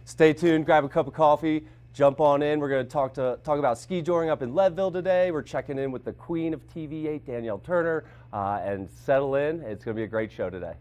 Stay tuned, grab a cup of coffee, jump on in. We're going to talk about ski joring up in Leadville today. We're checking in with the queen of TV8, Danielle Turner, and settle in. It's going to be a great show today.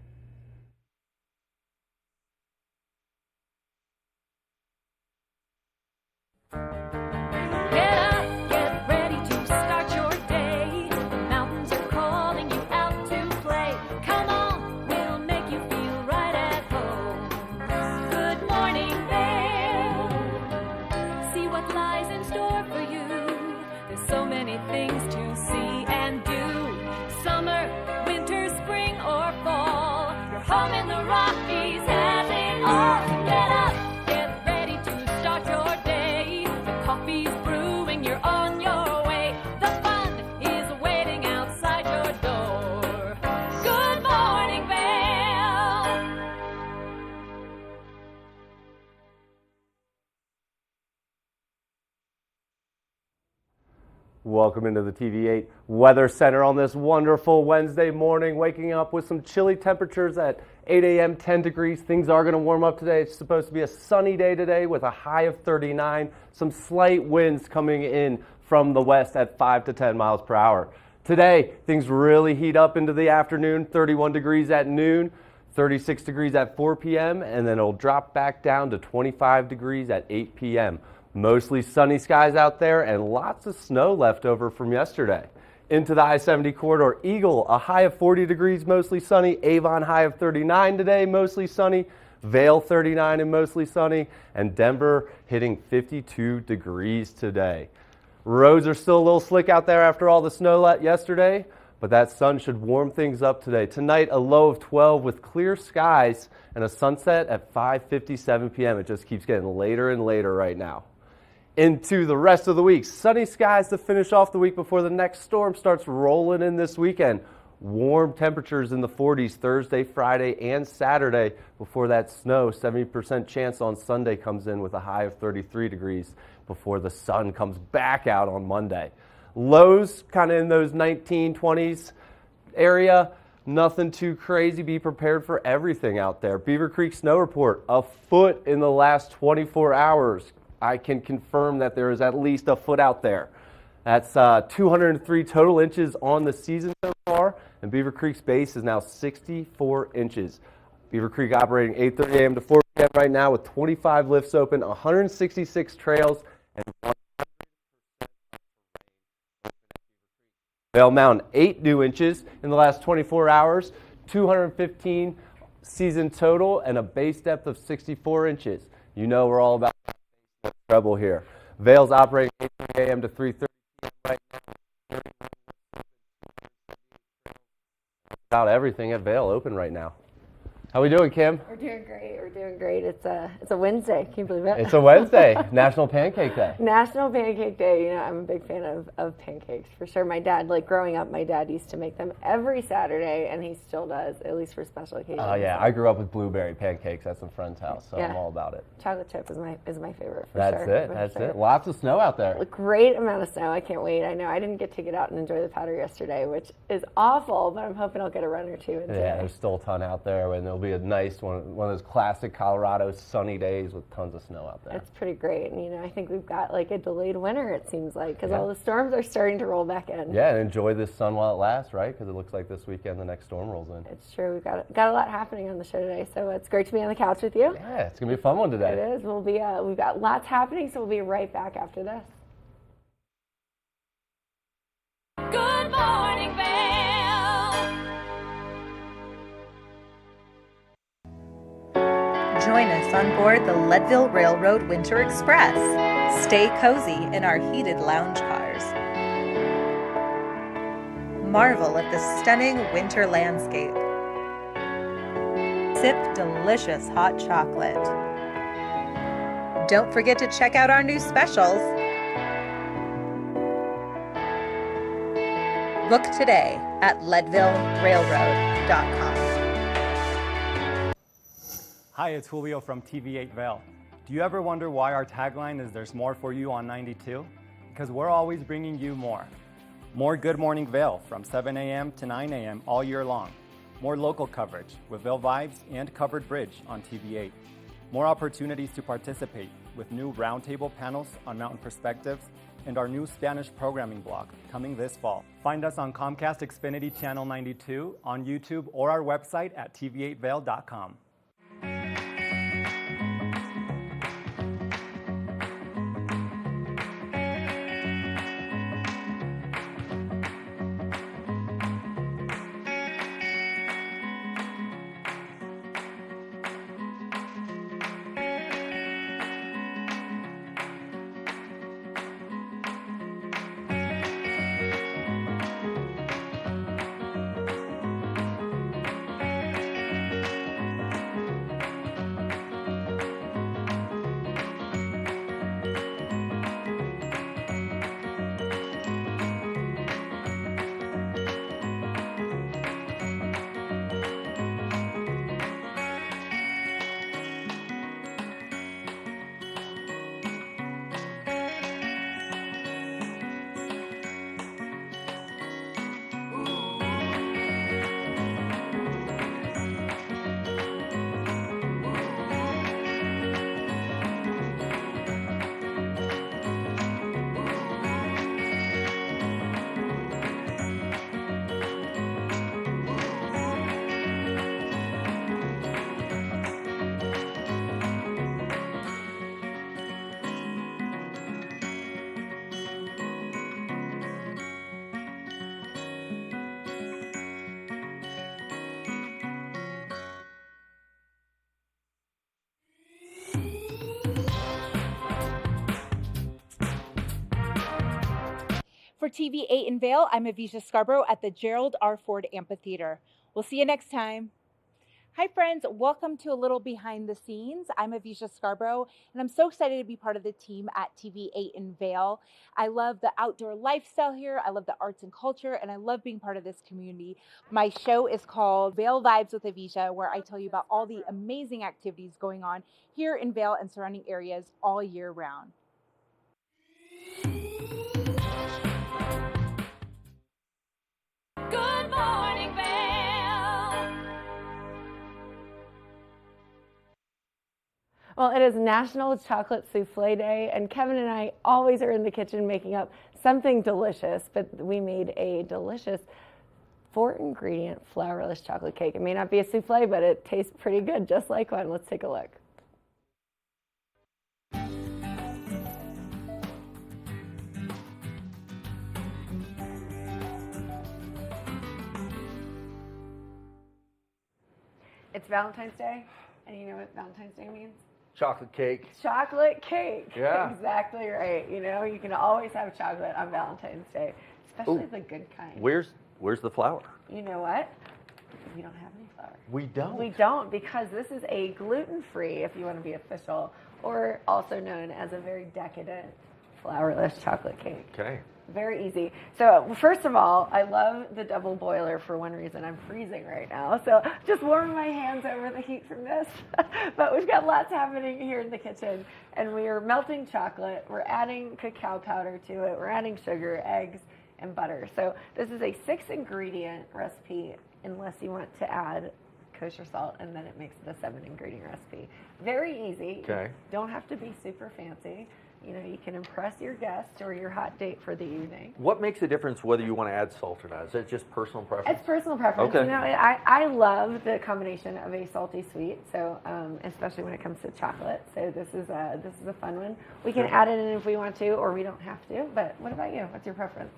Welcome into the TV8 Weather Center on this wonderful Wednesday morning, waking up with some chilly temperatures at 8 a.m., 10 degrees. Things are going to warm up today. It's supposed to be a sunny day today with a high of 39. Some slight winds coming in from the west at 5 to 10 miles per hour. Today, things really heat up into the afternoon, 31 degrees at noon, 36 degrees at 4 p.m., and then it'll drop back down to 25 degrees at 8 p.m. Mostly sunny skies out there and lots of snow left over from yesterday. Into the I-70 corridor, Eagle, a high of 40 degrees, mostly sunny. Avon, high of 39 today, mostly sunny. Vail, 39 and mostly sunny. And Denver hitting 52 degrees today. Roads are still a little slick out there after all the snow yesterday, but that sun should warm things up today. Tonight, a low of 12 with clear skies and a sunset at 5:57 p.m. It just keeps getting later and later right now. Into the rest of the week. Sunny skies to finish off the week before the next storm starts rolling in this weekend. Warm temperatures in the 40s Thursday, Friday, and Saturday before that snow. 70% chance on Sunday comes in with a high of 33 degrees before the sun comes back out on Monday. Lows kind of in those 19, 20s area. Nothing too crazy. Be prepared for everything out there. Beaver Creek snow report, a foot in the last 24 hours. I can confirm that there is at least a foot out there. That's 203 total inches on the season so far, and Beaver Creek's base is now 64 inches. Beaver Creek operating 8:30 a.m. to 4 p.m. right now with 25 lifts open, 166 trails, and 100% Vail Mountain, 8 new inches in the last 24 hours, 215 season total, and a base depth of 64 inches. You know we're all about trouble here. Vail's operating 8:30 a.m. to 3:30 p.m. right now. About everything at Vail open right now. How we doing, Kim? We're doing great. We're doing great. It's a Wednesday. Can you believe it? It's a Wednesday. National Pancake Day. National Pancake Day. You know, I'm a big fan of pancakes for sure. My dad, like growing up, my dad used to make them every Saturday, and he still does, at least for special occasions. Oh yeah, I grew up with blueberry pancakes at some friend's house, so yeah. I'm all about it. Chocolate chip is my favorite for That's sure. That's it. Lots of snow out there. A great amount of snow. I can't wait. I know I didn't get to get out and enjoy the powder yesterday, which is awful, but I'm hoping I'll get a run or two in today. Yeah, there's still a ton out there, and there'll be a nice one of those classic Colorado sunny days with tons of snow out there. It's pretty great, and you know, I think we've got like a delayed winter, it seems like, because all the storms are starting to roll back in. Yeah, and enjoy this sun while it lasts, right? Because it looks like this weekend the next storm rolls in. It's true. We've got a lot happening on the show today, so it's great to be on the couch with you. Yeah, it's gonna be a fun one today. It is. We've got lots happening, so we'll be right back after this. Good morning, Vail. Join us on board the Leadville Railroad Winter Express. Stay cozy in our heated lounge cars. Marvel at the stunning winter landscape. Sip delicious hot chocolate. Don't forget to check out our new specials. Book today at leadvillerailroad.com. Hi, it's Julio from TV8 Vail. Do you ever wonder why our tagline is "There's more for you on 92"? Because we're always bringing you more. More Good Morning Vail from 7 a.m. to 9 a.m. all year long. More local coverage with Vail Vibes and Covered Bridge on TV8. More opportunities to participate with new roundtable panels on mountain perspectives and our new Spanish programming block coming this fall. Find us on Comcast Xfinity Channel 92, on YouTube, or our website at tv8vail.com. For TV8 in Vail, I'm Avisha Scarborough at the Gerald R. Ford Amphitheater. We'll see you next time. Hi friends, welcome to a little behind the scenes. I'm Avisha Scarborough, and I'm so excited to be part of the team at TV8 in Vail. I love the outdoor lifestyle here, I love the arts and culture, and I love being part of this community. My show is called Vail Vibes with Avisha, where I tell you about all the amazing activities going on here in Vail and surrounding areas all year round. Good morning, Vail. Well, it is National Chocolate Souffle Day, and Kevin and I always are in the kitchen making up something delicious, but we made a delicious 4-ingredient flourless chocolate cake. It may not be a souffle, but it tastes pretty good, just like one. Let's take a look. It's Valentine's Day, and you know what Valentine's Day means? Chocolate cake. Chocolate cake. Yeah. Exactly right. You know, you can always have chocolate on Valentine's Day, especially Ooh. the good kind. Where's the flour? You know what? We don't have any flour. We don't. We don't, because this is a gluten-free, if you want to be official, or also known as a very decadent flourless chocolate cake. Okay. Very easy. So first of all, I love the double boiler for one reason. I'm freezing right now, so just warming my hands over the heat from this. But we've got lots happening here in the kitchen, and we are melting chocolate. We're adding cacao powder to it. We're adding sugar, eggs, and butter. So this is a 6-ingredient recipe, unless you want to add kosher salt, and then it makes it a 7-ingredient recipe. Very easy. Okay. You don't have to be super fancy. You know, you can impress your guest or your hot date for the evening. What makes a difference whether you want to add salt or not? Is it just personal preference? It's personal preference. Okay. You know, I love the combination of a salty sweet, so especially when it comes to chocolate. So this is a fun one. We can add it in if we want to, or we don't have to. But what about you? What's your preference?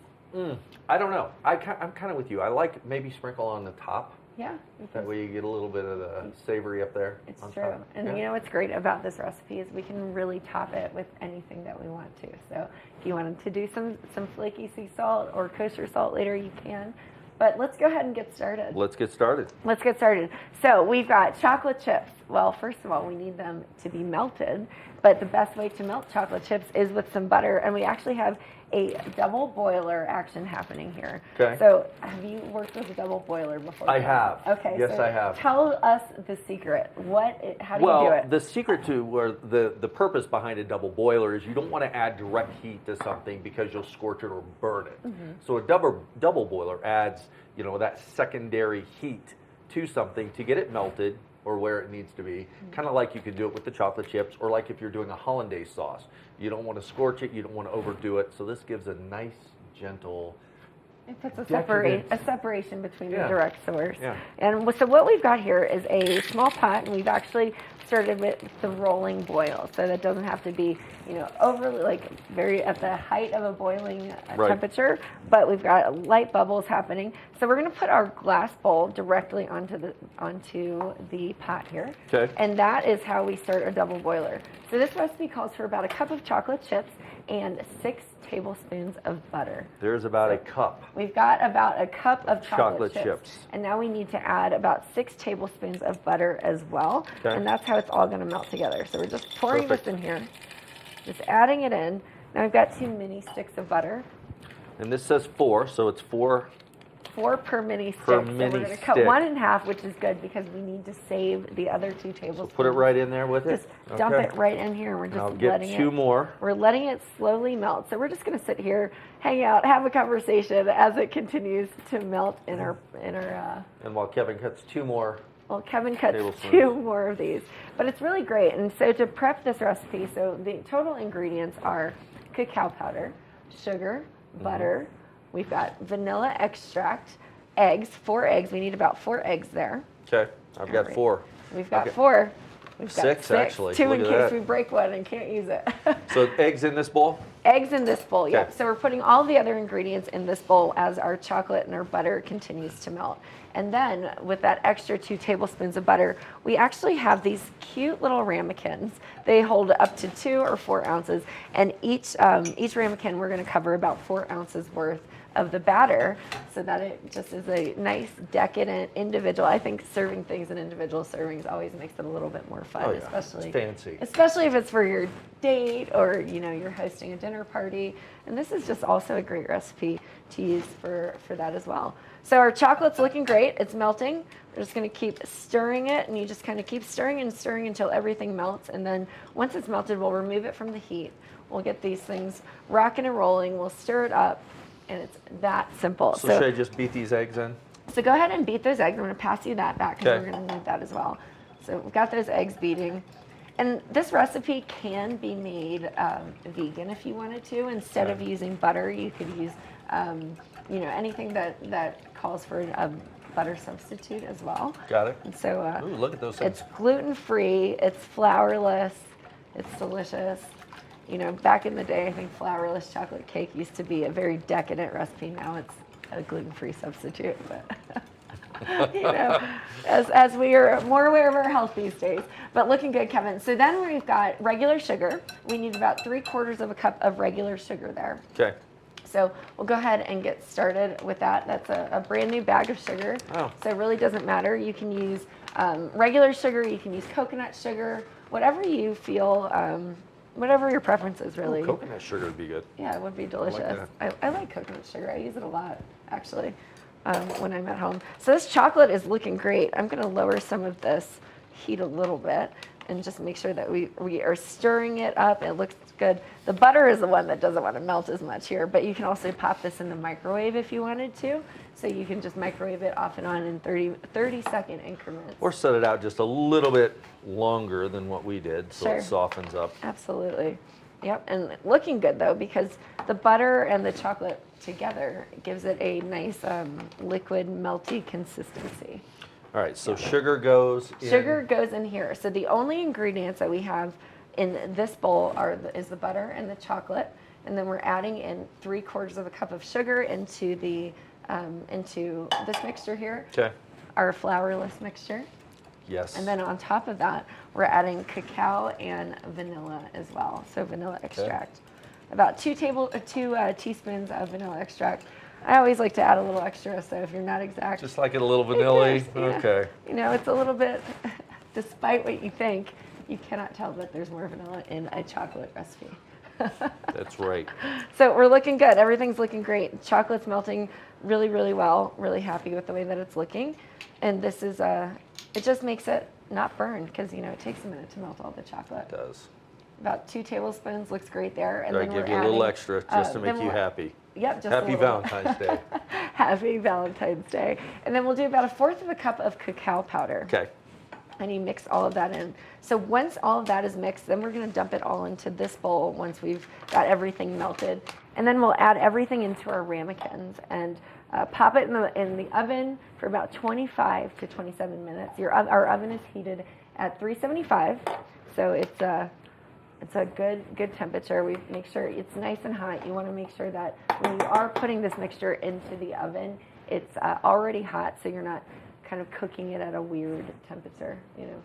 I don't know. I'm kind of with you. I like maybe sprinkle on the top. Yeah. That way you get a little bit of the savory up there. It's on true. top. And Yeah. you know what's great about this recipe is we can really top it with anything that we want to. So if you wanted to do some flaky sea salt or kosher salt later, you can. But let's go ahead and get started. Let's get started. Let's get started. So we've got chocolate chips. Well, first of all, we need them to be melted. But the best way to melt chocolate chips is with some butter. And we actually have a double boiler action happening here. Okay. So have you worked with a double boiler before? I have. Okay. Yes, so I have. Tell us the secret. How do you do Well, it? the secret to or the purpose behind a double boiler is you don't want to add direct heat to something because you'll scorch it or burn it. Mm-hmm. So a double boiler adds, that secondary heat to something to get it melted or where it needs to be. Kind of like you could do it with the chocolate chips, or like if you're doing a hollandaise sauce. You don't want to scorch it, you don't want to overdo it, so this gives a nice, gentle, it puts a decadent- separation between Yeah. the direct source. Yeah. And so what we've got here is a small pot, and we've actually started with the rolling boil. So that doesn't have to be, overly, like, very at the height of a boiling Right. temperature, but we've got light bubbles happening. So we're going to put our glass bowl directly onto the pot here. Okay. And that is how we start a double boiler. So this recipe calls for about a cup of chocolate chips and 6 tablespoons of butter. there's about a cup. We've got about a cup of chocolate Chocolate chips. chips. And now we need to add about 6 tablespoons of butter as well. Okay. And that's how it's all going to melt together. So we're just pouring Perfect. this in here, just adding it in. Now we've got 2 mini sticks of butter, And this says 4, so it's 4. 4 per mini stick. Per So mini we're going to cut stick. 1 in half, which is good because we need to save the other 2 tablespoons. Put it right in there with it. Just dump Okay. it right in here. We're And just I'll get letting 2 it. more. We're letting it slowly melt. So we're just going to sit here, hang out, have a conversation as it continues to melt in our. And while Kevin cuts 2 more, Well, Kevin cuts Tablespoons. 2 more of these, but it's really great. And so to prep this recipe, so the total ingredients are cacao powder, sugar, butter. We've got vanilla extract, eggs, 4 eggs. We need about 4 eggs there. okay, I've got Alright. 4. We've got Okay. 4. We've got 6, actually. 2 Look in at case that. we break one and can't use it. So eggs in this bowl? Eggs in this bowl, yep. Okay. So we're putting all the other ingredients in this bowl as our chocolate and our butter continues to melt. And then with that extra 2 tablespoons of butter, we actually have these cute little ramekins. They hold up to 2 or 4 ounces, and each ramekin we're going to cover about 4 ounces worth of the batter, so that it just is a nice, decadent, individual. I think serving things in individual servings always makes it a little bit more fun, Oh, yeah. especially It's fancy. especially if it's for your date or you're hosting a dinner party. And this is just also a great recipe to use for that as well. So our chocolate's looking great. It's melting. We're just going to keep stirring it, and you just kind of keep stirring and stirring until everything melts. And then once it's melted, we'll remove it from the heat. We'll get these things rocking and rolling. We'll stir it up, and it's that simple. So should I just beat these eggs in? So go ahead and beat those eggs. I'm going to pass you that back because Okay. we're going to need that as well. So we've got those eggs beating. And this recipe can be made vegan if you wanted to. Instead of using butter, you could use anything that calls for a butter substitute as well. Got it. And so Ooh, look at those things. it's gluten-free, it's flourless, it's delicious. Back in the day, I think flourless chocolate cake used to be a very decadent recipe. Now it's a gluten-free substitute, but as we are more aware of our health these days. But looking good, Kevin. So then we've got regular sugar. We need about 3/4 of a cup of regular sugar there. Okay. So we'll go ahead and get started with that. That's a brand new bag of sugar. Oh. So it really doesn't matter. You can use regular sugar, you can use coconut sugar, whatever you feel, whatever your preference is really. Ooh, coconut sugar would be good. Yeah, it would be delicious. I like coconut sugar. I use it a lot, actually, when I'm at home. So this chocolate is looking great. I'm going to lower some of this heat a little bit and just make sure that we are stirring it up. It looks good. The butter is the one that doesn't want to melt as much here, but you can also pop this in the microwave if you wanted to. So you can just microwave it off and on in 30-second increments. Or set it out just a little bit longer than what we did so Sure. it softens up. Absolutely. Yep, and looking good though, because the butter and the chocolate together gives it a nice liquid, melty consistency. All right, so sugar goes in. Sugar goes in here. So the only ingredients that we have in this bowl is the butter and the chocolate, and then we're adding in 3/4 of a cup of sugar into this mixture here, Okay. our flourless mixture. Yes. And then on top of that, we're adding cacao and vanilla as well. So vanilla extract. About 2 teaspoons of vanilla extract. I always like to add a little extra, so if you're not exact. Just like it a little vanilla. Yeah. Okay. It's a little bit, despite what you think, you cannot tell that there's more vanilla in a chocolate recipe. That's right. So we're looking good. Everything's looking great. Chocolate's melting really, really well. Really happy with the way that it's looking. And this is, it just makes it not burn because, it takes a minute to melt all the chocolate. It does. About 2 tablespoons looks great there. And I then give we're you a little adding, extra just to make then you we're- happy. Yep, just a Happy little. Valentine's Day. Happy Valentine's Day. And then we'll do about 1/4 of a cup of cacao powder. Okay. and you mix all of that in. So once all of that is mixed, then we're going to dump it all into this bowl once we've got everything melted. And then we'll add everything into our ramekins and pop it in the oven for about 25 to 27 minutes. Our oven is heated at 375, so it's a good temperature. We make sure it's nice and hot. You want to make sure that when you are putting this mixture into the oven, it's already hot, so you're not kind of cooking it at a weird temperature, you know.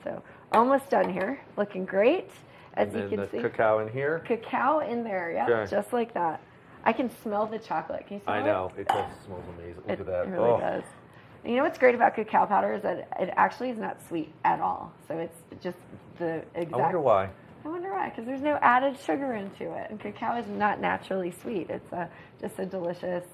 So almost done here, looking great. As you can see, cacao in here. Cacao in there, yeah, Okay. just like that. I can smell the chocolate. Can you smell it? I know, it just smells amazing. Look at that. It really does. And you know what's great about cacao powder is that it actually is not sweet at all. So it's just the exact. I wonder why. I wonder why, because there's no added sugar into it, and cacao is not naturally sweet. It's just a delicious.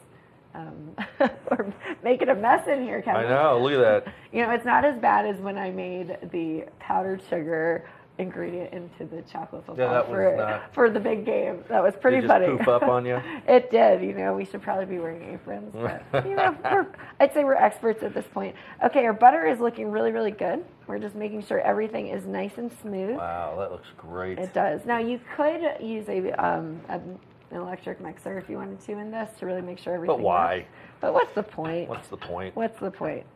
We're making a mess in here, Kevin. I know. Look at that. You know, it's not as bad as when I made the powdered sugar ingredient into the chocolate football that was not. for the big game. That was pretty Did it funny. just poof up on you? It did. You know, we should probably be wearing aprons. But, you know, I'd say we're experts at this point. Okay, our butter is looking really, really good. We're just making sure everything is nice and smooth. Wow, that looks great. It does. Now, you could use an electric mixer if you wanted to in this to really make sure everything But why? works. But what's the point? What's the point? What's the point?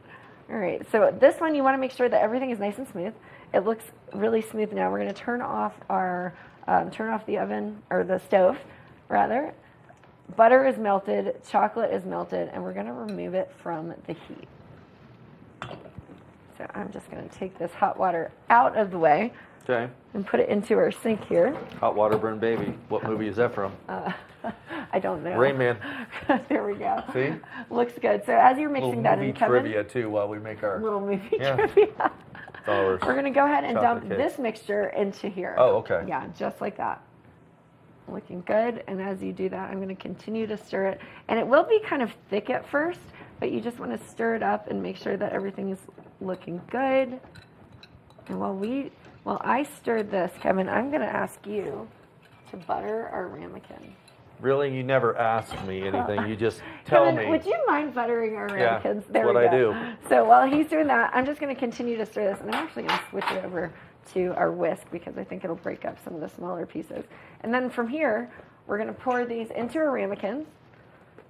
All right, so this one you want to make sure that everything is nice and smooth. It looks really smooth now. We're going to turn off the oven, or the stove, rather. Butter is melted, chocolate is melted, and we're going to remove it from the heat. So I'm just going to take this hot water out of the way. Okay. And put it into our sink here. Hot Water Burn Baby. What movie is that from? I don't know. Rain Man. There we go. See? Looks good. So as you're mixing Little that movie in, Kevin. trivia too while we make our Little movie Yeah. trivia. We're We're going to go ahead and dump chocolate cake. this mixture into here. Oh, okay. Yeah, just like that. Looking good. And as you do that, I'm going to continue to stir it. And it will be kind of thick at first, but you just want to stir it up and make sure that everything is looking good. And while I stirred this, Kevin, I'm going to ask you to butter our ramekin. Really? You never ask me anything. You just tell Kevin, me. would you mind buttering our Yeah, ramekins? that's There what we I go. do. So while he's doing that, I'm just going to continue to stir this, and I'm actually going to switch it over to our whisk because I think it'll break up some of the smaller pieces. And then from here, we're going to pour these into our ramekins.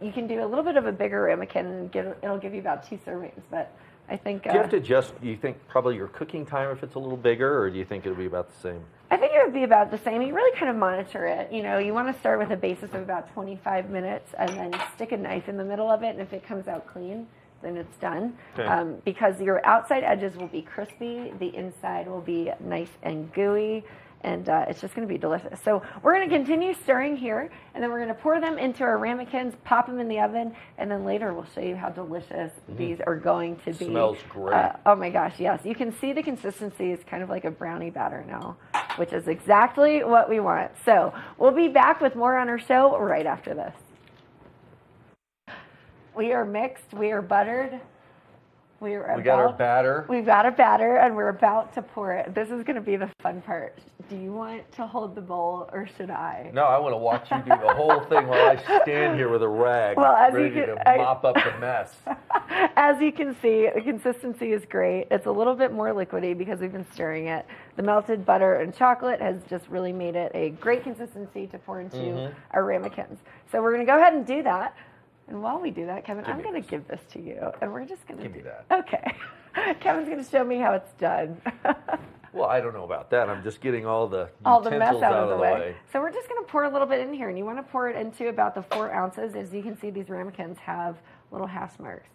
You can do a little bit of a bigger ramekin, and it'll give you about 2 servings, but I think... Do you have to adjust, do you think probably your cooking time if it's a little bigger, or do you think it'll be about the same? I think it would be about the same. You really kind of monitor it. You know, you want to start with a basis of about 25 minutes and then stick a knife in the middle of it, and if it comes out clean, then it's done. Okay. Because your outside edges will be crispy, the inside will be nice and gooey, and it's just going to be delicious. So we're going to continue stirring here, and then we're going to pour them into our ramekins, pop them in the oven, and then later we'll show you how delicious these are going to be. Smells great. Oh my gosh, yes. You can see the consistency is kind of like a brownie batter now, which is exactly what we want. So we'll be back with more on our show right after this. We are mixed, we are buttered. We got our batter. We've got a batter, and we're about to pour it. This is going to be the fun part. Do you want to hold the bowl, or should I? No, I want to watch you do the whole thing while I stand here with a rag, Well, as ready you to can- mop up the mess. As you can see, the consistency is great. It's a little bit more liquidy because we've been stirring it. The melted butter and chocolate has just really made it a great consistency to pour into our ramekins. So we're going to go ahead and do that. And while we do that, Kevin, I'm going to give this to you, and we're just going to Give me that. Okay. Kevin's going to show me how it's done. Well, I don't know about that. I'm just getting all the mess utensils out of the way. So we're just going to pour a little bit in here, and you want to pour it into about the 4 ounces. As you can see, these ramekins have little hash marks.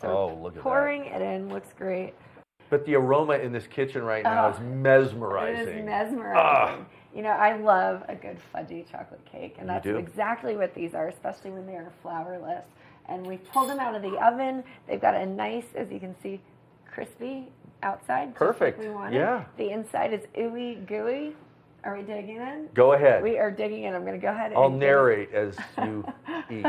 So look at pouring it in looks great. But the aroma in this kitchen right now is mesmerizing. It is mesmerizing. You know, I love a good fudgy chocolate cake, and that's do? exactly what these are, especially when they are flourless. And we pulled them out of the oven. They've got a nice, as you can see, crispy outside. Perfect. Just like we wanted. Yeah. The inside is ooey gooey. Are we digging in? Go ahead. We are digging in. I'm going to go ahead and I'll narrate as you eat.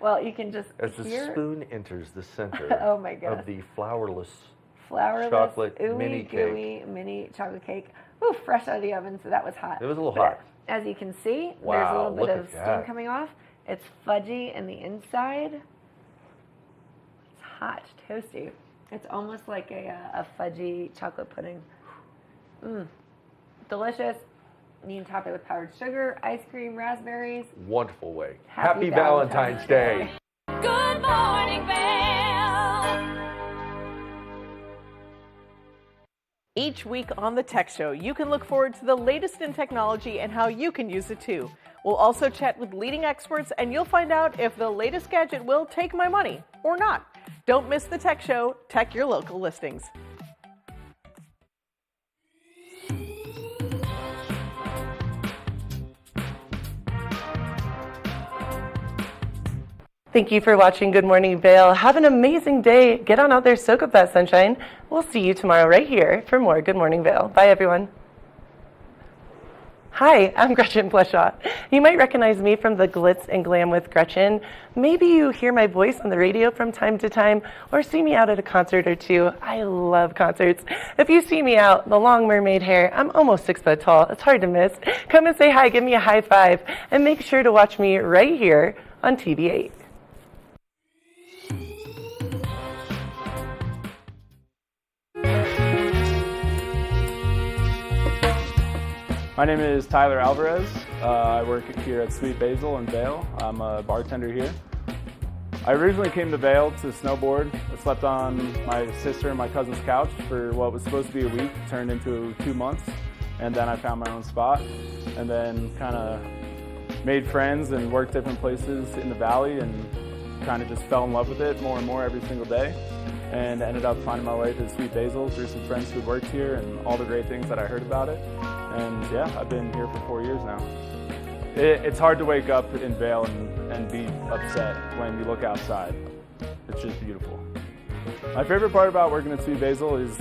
Well, you can just As the hear spoon enters the center Oh my goodness. of the flourless chocolate ooey mini cake. gooey mini chocolate cake. Ooh, fresh out of the oven, so that was hot. It was a little But hot. As you can see, there's a Wow, little bit look of at steam that. coming off. It's fudgy in the inside. It's hot, toasty. It's almost like a fudgy chocolate pudding. Delicious. You can top it with powdered sugar, ice cream, raspberries. Wonderful way. Happy Valentine's Day. Good morning, Vail. Each week on the Tech Show, you can look forward to the latest in technology and how you can use it too. We'll also chat with leading experts, and you'll find out if the latest gadget will take my money or not. Don't miss the Tech Show. Tech your local listings. Thank you for watching Good Morning Vail. Have an amazing day. Get on out there, soak up that sunshine. We'll see you tomorrow right here for more Good Morning Vail. Bye, everyone. Hi, I'm Gretchen Bleshaw. You might recognize me from the Glitz and Glam with Gretchen. Maybe you hear my voice on the radio from time to time or see me out at a concert or two. I love concerts. If you see me out, the long mermaid hair, I'm almost 6 foot tall. It's hard to miss. Come and say hi, give me a high five, and make sure to watch me right here on TV8. My name is Tyler Alvarez. I work here at Sweet Basil in Vail. I'm a bartender here. I originally came to Vail to snowboard. I slept on my sister and my cousin's couch for what was supposed to be a week, turned into 2 months, and then I found my own spot, and then kind of made friends and worked different places in the valley and kind of just fell in love with it more and more every single day, and ended up finding my way to Sweet Basil through some friends who worked here and all the great things that I heard about it. And yeah, I've been here for 4 years now. It's hard to wake up in Vail and be upset when you look outside. It's just beautiful. My favorite part about working at Sweet Basil is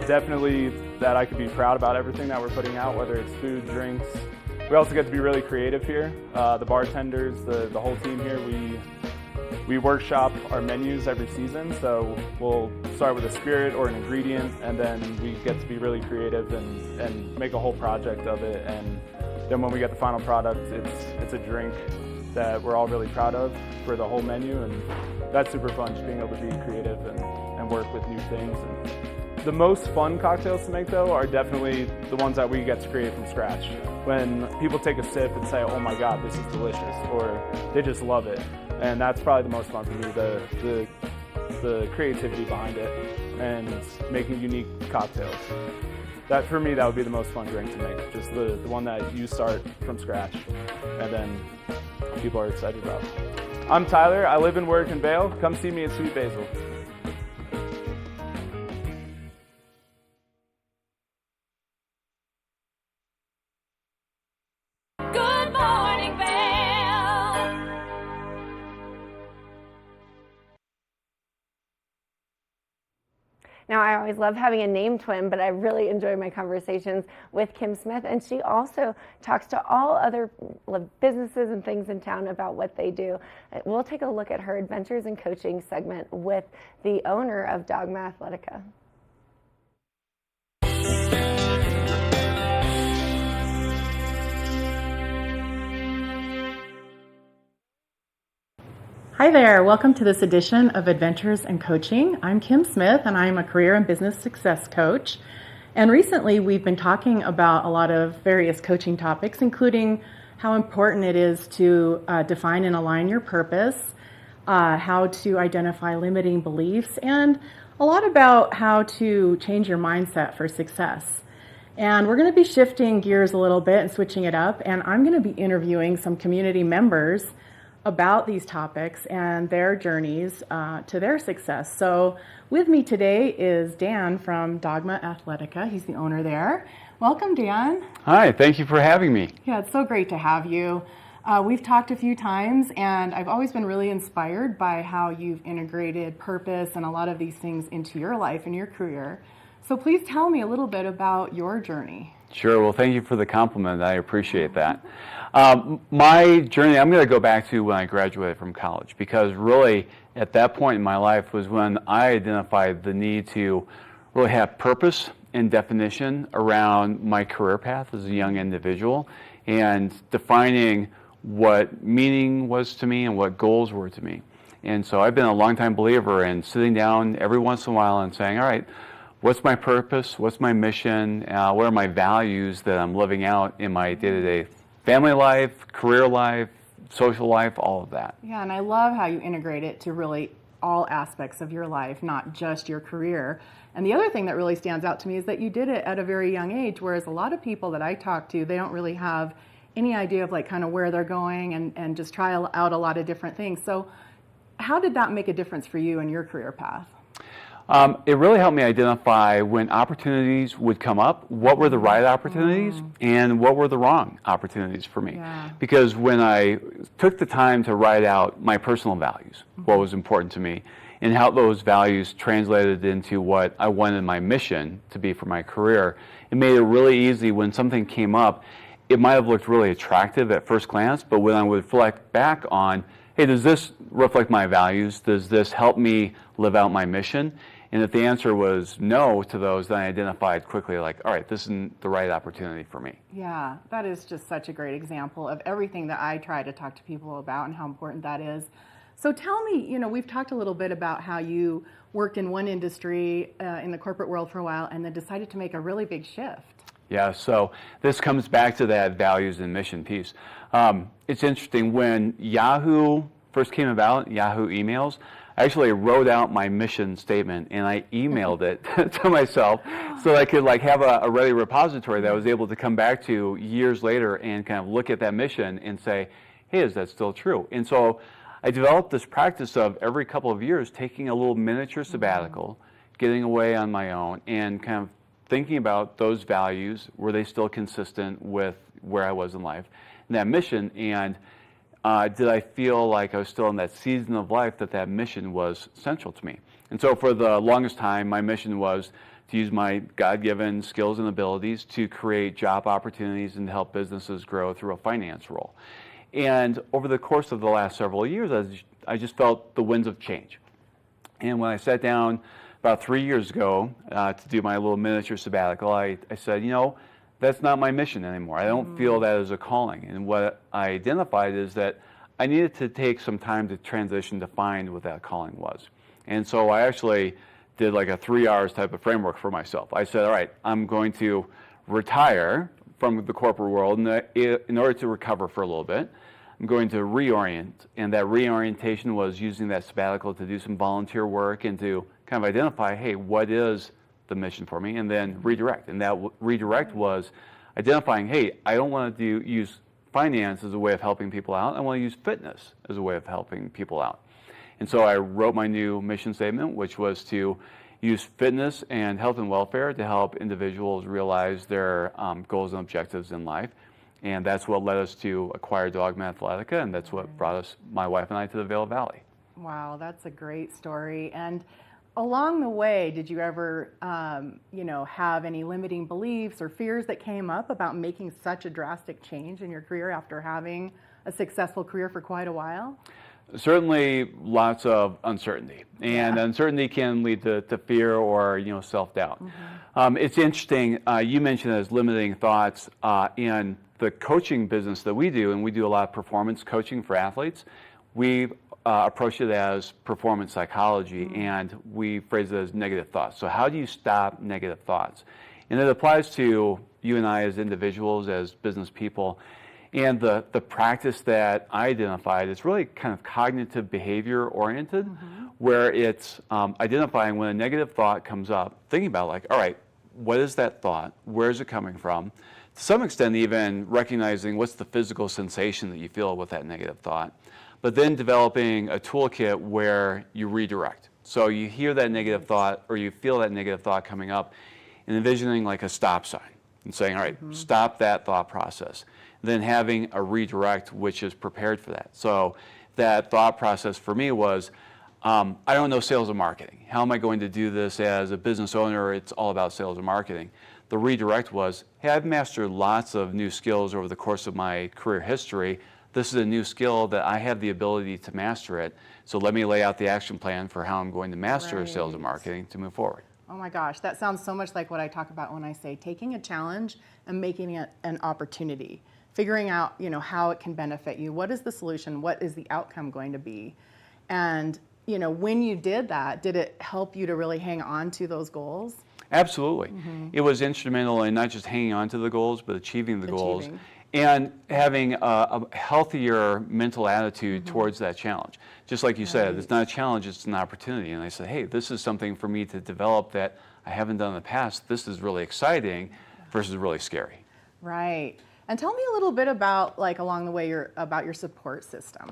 definitely that I could be proud about everything that we're putting out, whether it's food, drinks. We also get to be really creative here. The bartenders, the whole team here, we workshop our menus every season, so we'll start with a spirit or an ingredient, and then we get to be really creative and make a whole project of it. And then when we get the final product, it's a drink that we're all really proud of for the whole menu, and that's super fun, just being able to be creative and work with new things. And the most fun cocktails to make, though, are definitely the ones that we get to create from scratch. When people take a sip and say, oh my God, this is delicious, or they just love it. And that's probably the most fun for me, the creativity behind it and making unique cocktails. That, for me, that would be the most fun drink to make, just the one that you start from scratch and then people are excited about. I'm Tyler, I live and work in Vail. Come see me at Sweet Basil. Good morning, Vail. Now, I always love having a name twin, but I really enjoy my conversations with Kim Smith, and she also talks to all other businesses and things in town about what they do. We'll take a look at her Adventures in Coaching segment with the owner of Dogma Athletica. Hi there, welcome to this edition of Adventures in Coaching. I'm Kim Smith and I'm a career and business success coach. And recently we've been talking about a lot of various coaching topics, including how important it is to define and align your purpose, how to identify limiting beliefs, and a lot about how to change your mindset for success. And we're going to be shifting gears a little bit and switching it up, and I'm going to be interviewing some community members about these topics and their journeys to their success. So with me today is Dan from Dogma Athletica. He's the owner there. Welcome, Dan. Hi, thank you for having me. Yeah, it's so great to have you. We've talked a few times, and I've always been really inspired by how you've integrated purpose and a lot of these things into your life and your career. So please tell me a little bit about your journey. Sure, well, thank you for the compliment. I appreciate that. My journey, I'm going to go back to when I graduated from college, because really at that point in my life was when I identified the need to really have purpose and definition around my career path as a young individual, and defining what meaning was to me and what goals were to me. And so I've been a longtime believer in sitting down every once in a while and saying, all right, what's my purpose? What's my mission? What are my values that I'm living out in my day-to-day family life, career life, social life, all of that. Yeah, and I love how you integrate it to really all aspects of your life, not just your career. And the other thing that really stands out to me is that you did it at a very young age, whereas a lot of people that I talk to, they don't really have any idea of like kind of where they're going and just try out a lot of different things. So how did that make a difference for you in your career path? It really helped me identify when opportunities would come up, what were the right opportunities and what were the wrong opportunities for me. Yeah. Because when I took the time to write out my personal values, what was important to me, and how those values translated into what I wanted my mission to be for my career, it made it really easy when something came up. It might have looked really attractive at first glance, but when I would reflect back on, hey, does this reflect my values? Does this help me live out my mission? And if the answer was no to those, then I identified quickly like, all right, this isn't the right opportunity for me. Yeah, that is just such a great example of everything that I try to talk to people about and how important that is. So tell me, you know, we've talked a little bit about how you worked in one industry in the corporate world for a while and then decided to make a really big shift. Yeah, so this comes back to that values and mission piece. It's interesting, when Yahoo first came about, Yahoo emails, I actually wrote out my mission statement and I emailed it to myself so I could like have a ready repository that I was able to come back to years later and kind of look at that mission and say, hey, is that still true? And so I developed this practice of every couple of years taking a little miniature sabbatical, getting away on my own, and kind of thinking about those values. Were they still consistent with where I was in life and that mission? And did I feel like I was still in that season of life that mission was central to me? And so for the longest time, my mission was to use my God-given skills and abilities to create job opportunities and to help businesses grow through a finance role. And over the course of the last several years, I just felt the winds of change. And when I sat down about 3 years ago to do my little miniature sabbatical, I said, you know, that's not my mission anymore. I don't feel that as a calling. And what I identified is that I needed to take some time to transition to find what that calling was. And so I actually did like a 3 hours type of framework for myself. I said, all right, I'm going to retire from the corporate world in order to recover for a little bit. I'm going to reorient, and that reorientation was using that sabbatical to do some volunteer work and to kind of identify, hey, what is the mission for me, and then redirect. And that redirect was identifying, hey, I don't want to use finance as a way of helping people out. I want to use fitness as a way of helping people out. And so I wrote my new mission statement, which was to use fitness and health and welfare to help individuals realize their goals and objectives in life. And that's what led us to acquire Dogma Athletica, and that's what brought us, my wife and I, to the Vail Valley. Wow, that's a great story. And along the way, did you ever, have any limiting beliefs or fears that came up about making such a drastic change in your career after having a successful career for quite a while? Certainly lots of uncertainty, and uncertainty can lead to fear or self-doubt. It's interesting, you mentioned as limiting thoughts in the coaching business that we do, and we do a lot of performance coaching for athletes. We approach it as performance psychology, and we phrase it as negative thoughts. So how do you stop negative thoughts? And it applies to you and I as individuals, as business people. And the practice that I identified is really kind of cognitive behavior oriented, where it's identifying when a negative thought comes up, thinking about like, all right, what is that thought? Where is it coming from? To some extent, even recognizing what's the physical sensation that you feel with that negative thought, but then developing a toolkit where you redirect. So you hear that negative thought or you feel that negative thought coming up and envisioning like a stop sign and saying, all right, stop that thought process. Then having a redirect which is prepared for that. So that thought process for me was, I don't know sales and marketing. How am I going to do this as a business owner? It's all about sales and marketing. The redirect was, hey, I've mastered lots of new skills over the course of my career history. This is a new skill that I have the ability to master it. So let me lay out the action plan for how I'm going to master sales and marketing to move forward. Oh my gosh, that sounds so much like what I talk about when I say taking a challenge and making it an opportunity. Figuring out, how it can benefit you. What is the solution? What is the outcome going to be? And, you know, when you did that, did it help you to really hang on to those goals? Absolutely. It was instrumental in not just hanging on to the goals, but achieving the goals Achieving. and having a healthier mental attitude towards that challenge. Just like you said, it's not a challenge, it's an opportunity. And I said, hey, this is something for me to develop that I haven't done in the past. This is really exciting versus really scary. Right. And tell me a little bit about, like, along the way, about your support system.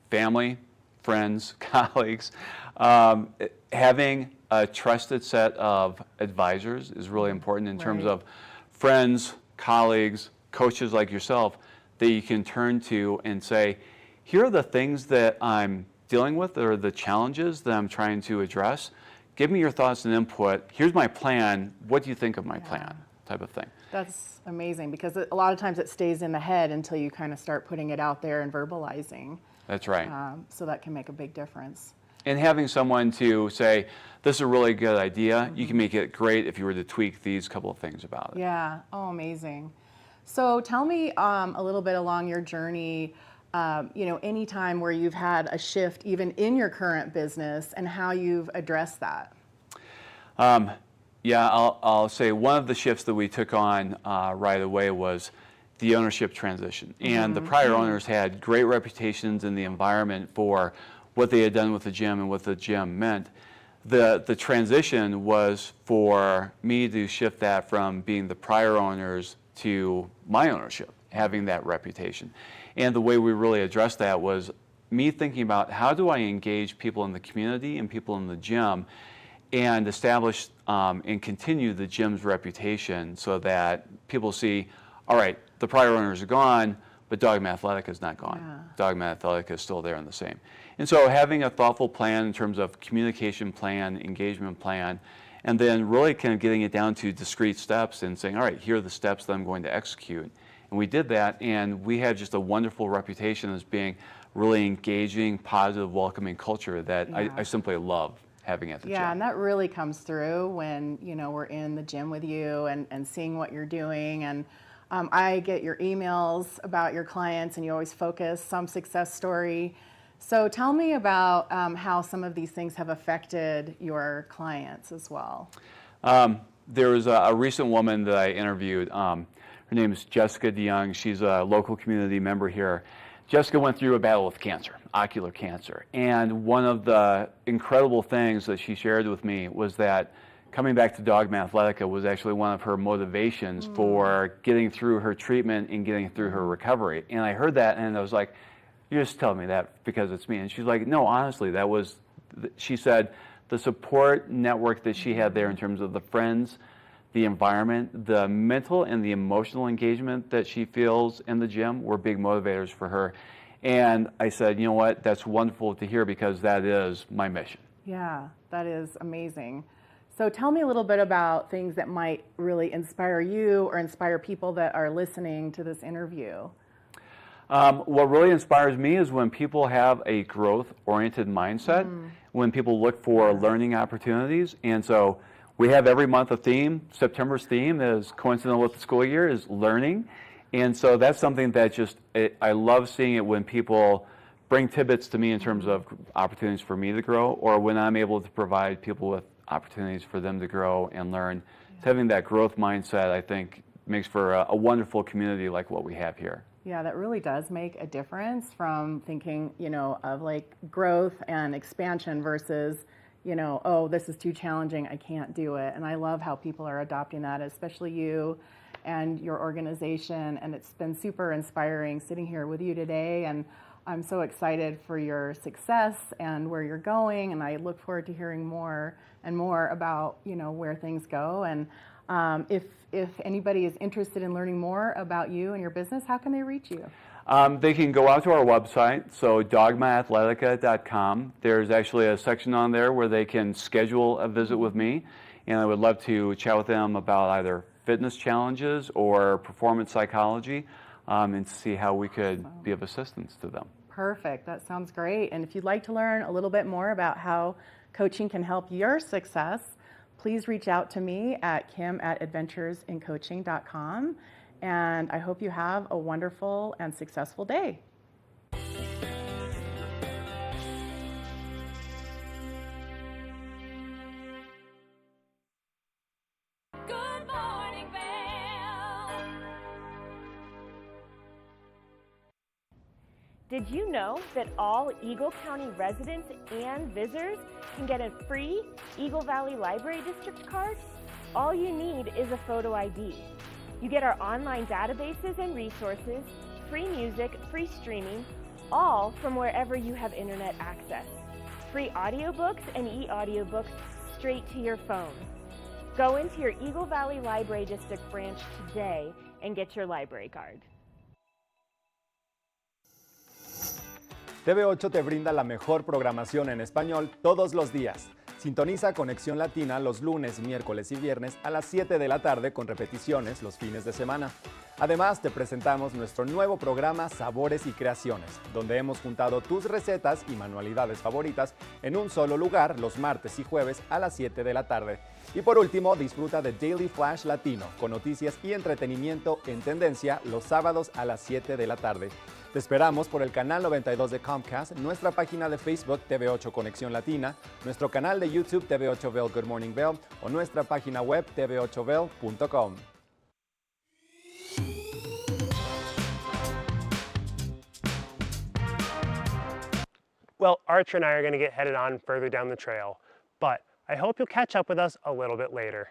Family, friends, colleagues. Having a trusted set of advisors is really important in terms of friends, colleagues, coaches like yourself that you can turn to and say, here are the things that I'm dealing with or the challenges that I'm trying to address. Give me your thoughts and input. Here's my plan. What do you think of my plan? Type of thing. That's amazing, because a lot of times it stays in the head until you kind of start putting it out there and verbalizing. That's right. So that can make a big difference. And having someone to say, this is a really good idea. You can make it great if you were to tweak these couple of things about it. Yeah. Oh, amazing. So tell me a little bit along your journey, you know, any time where you've had a shift even in your current business and how you've addressed that. Yeah, I'll say one of the shifts that we took on right away was the ownership transition. And the prior owners had great reputations in the environment for what they had done with the gym and what the gym meant. The transition was for me to shift that from being the prior owners to my ownership, having that reputation. And the way we really addressed that was me thinking about how do I engage people in the community and people in the gym and establish and continue the gym's reputation so that people see, all right, the prior owners are gone, but Dogma Athletica is not gone. Dogma Athletica is still there and the same. And so having a thoughtful plan in terms of communication plan, engagement plan, and then really kind of getting it down to discrete steps and saying, all right, here are the steps that I'm going to execute. And we did that, and we had just a wonderful reputation as being really engaging, positive, welcoming culture that I simply love having at the gym. Yeah, and that really comes through when, you know, we're in the gym with you and seeing what you're doing. And I get your emails about your clients, and you always focus some success story. So tell me about how some of these things have affected your clients as well. There was a recent woman that I interviewed. Her name is Jessica DeYoung. She's a local community member here. Jessica went through a battle with cancer, ocular cancer. And one of the incredible things that she shared with me was that coming back to Dogma Athletica was actually one of her motivations for getting through her treatment and getting through her recovery. And I heard that, and I was like, you're just telling me that because it's me. And she's like, no, honestly, that was, she said, the support network that she had there in terms of the friends, the environment, the mental and the emotional engagement that she feels in the gym were big motivators for her. And I said, you know what, that's wonderful to hear because that is my mission. Yeah, that is amazing. So tell me a little bit about things that might really inspire you or inspire people that are listening to this interview. What really inspires me is when people have a growth-oriented mindset, when people look for learning opportunities. And so we have every month a theme. September's theme is coincidental with the school year is learning. And so that's something that just, I love seeing it when people bring tidbits to me in terms of opportunities for me to grow, or when I'm able to provide people with opportunities for them to grow and learn. Having that growth mindset, I think, makes for a wonderful community like what we have here. Yeah, that really does make a difference from thinking, you know, of like growth and expansion versus, you know, oh, this is too challenging, I can't do it. And I love how people are adopting that, especially you and your organization. And it's been super inspiring sitting here with you today. And I'm so excited for your success and where you're going. And I look forward to hearing more and more about, you know, where things go. And if anybody is interested in learning more about you and your business, how can they reach you? They can go out to our website, so dogmaathletica.com. There's actually a section on there where they can schedule a visit with me, and I would love to chat with them about either fitness challenges or performance psychology and see how we could be of assistance to them. Perfect. That sounds great. And if you'd like to learn a little bit more about how coaching can help your success, please reach out to me at kim@adventuresincoaching.com. And I hope you have a wonderful and successful day. Did you know that all Eagle County residents and visitors can get a free Eagle Valley Library District card? All you need is a photo ID. You get our online databases and resources, free music, free streaming, all from wherever you have internet access. Free audiobooks and e-audiobooks straight to your phone. Go into your Eagle Valley Library District branch today and get your library card. TV8 te brinda la mejor programación en español todos los días. Sintoniza Conexión Latina los lunes, miércoles y viernes a las 7 de la tarde con repeticiones los fines de semana. Además, te presentamos nuestro nuevo programa Sabores y Creaciones, donde hemos juntado tus recetas y manualidades favoritas en un solo lugar los martes y jueves a las 7 de la tarde. Y por último, disfruta de Daily Flash Latino, con noticias y entretenimiento en tendencia los sábados a las 7 de la tarde. Te esperamos por el canal 92 de Comcast, nuestra página de Facebook TV8 Conexión Latina, nuestro canal de YouTube TV8 Vail Good Morning Vail o nuestra página web tv8vail.com. Well, Archer and I are going to get headed on further down the trail, but I hope you'll catch up with us a little bit later.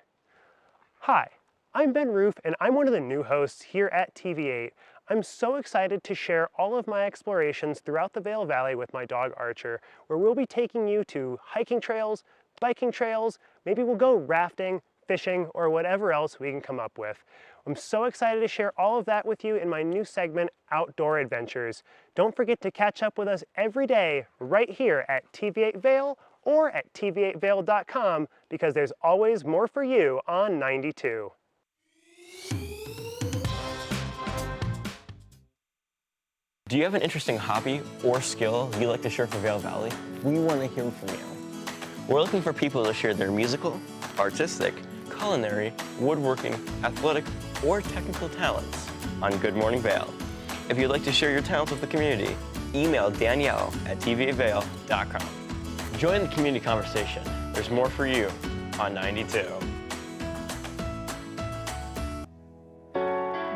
Hi, I'm Ben Roof, and I'm one of the new hosts here at TV8. I'm so excited to share all of my explorations throughout the Vail Valley with my dog Archer, where we'll be taking you to hiking trails, biking trails, maybe we'll go rafting, fishing, or whatever else we can come up with. I'm so excited to share all of that with you in my new segment, Outdoor Adventures. Don't forget to catch up with us every day right here at TV8 Vail or at tv8vail.com because there's always more for you on 92. Do you have an interesting hobby or skill you'd like to share for Vail Valley? We want to hear from you. We're looking for people to share their musical, artistic, culinary, woodworking, athletic, or technical talents on Good Morning Vail. If you'd like to share your talents with the community, email Danielle at tv8vail.com. Join the community conversation. There's more for you on 92.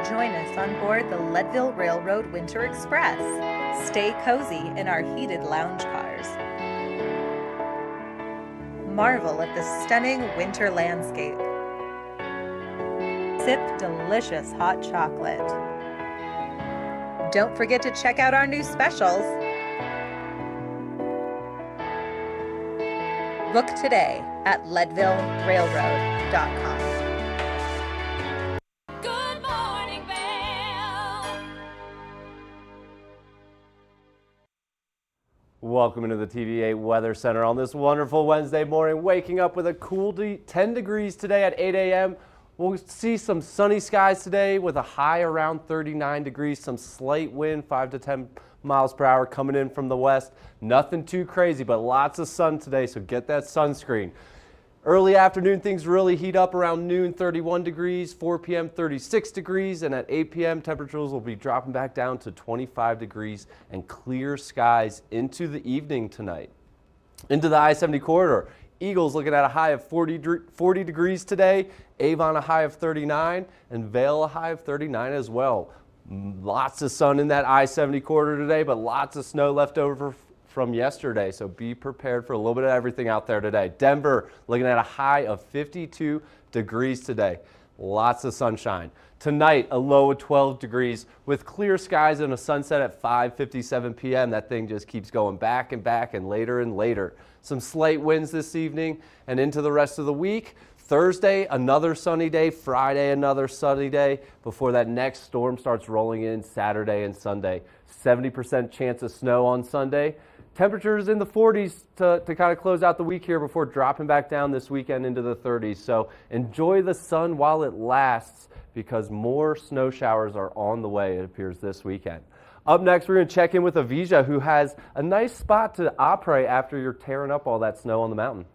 Join us on board the Leadville Railroad Winter Express. Stay cozy in our heated lounge cars. Marvel at the stunning winter landscape. Sip delicious hot chocolate. Don't forget to check out our new specials. Book today at leadvillerailroad.com. Good morning, Vail. Welcome into the TV8 Weather Center on this wonderful Wednesday morning. Waking up with a cool 10 degrees today at 8 a.m. We'll see some sunny skies today with a high around 39 degrees, some slight wind, 5 to 10 miles per hour coming in from the west. Nothing too crazy, but lots of sun today, so get that sunscreen. Early afternoon, things really heat up around noon, 31 degrees, 4 p.m., 36 degrees, and at 8 p.m., temperatures will be dropping back down to 25 degrees and clear skies into the evening tonight. Into the I-70 corridor, Eagles looking at a high of 40 degrees today, Avon a high of 39, and Vail a high of 39 as well. Lots of sun in that I-70 corridor today, but lots of snow left over from yesterday, so be prepared for a little bit of everything out there today. Denver looking at a high of 52 degrees today. Lots of sunshine. Tonight, a low of 12 degrees with clear skies and a sunset at 5:57 p.m. That thing just keeps going back and back and later. Some slight winds this evening and into the rest of the week. Thursday, another sunny day. Friday, another sunny day before that next storm starts rolling in Saturday and Sunday. 70% chance of snow on Sunday. Temperatures in the 40s to kind of close out the week here before dropping back down this weekend into the 30s. So enjoy the sun while it lasts because more snow showers are on the way, it appears, this weekend. Up next, we're going to check in with Avija, who has a nice spot to après after you're tearing up all that snow on the mountain.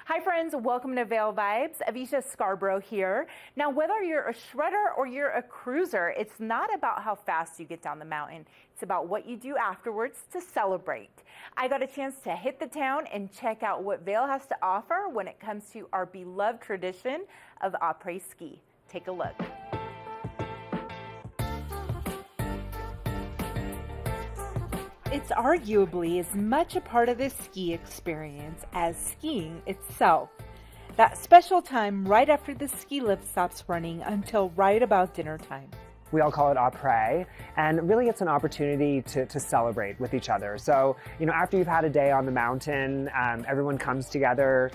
Hi friends, welcome to Vail Vibes. Avisha Scarborough here. Now, whether you're a shredder or you're a cruiser, it's not about how fast you get down the mountain. It's about what you do afterwards to celebrate. I got a chance to hit the town and check out what Vail has to offer when it comes to our beloved tradition of après ski. Take a look. It's arguably as much a part of the ski experience as skiing itself. That special time right after the ski lift stops running until right about dinner time. We all call it après, and really it's an opportunity to celebrate with each other. So, after you've had a day on the mountain, everyone comes together,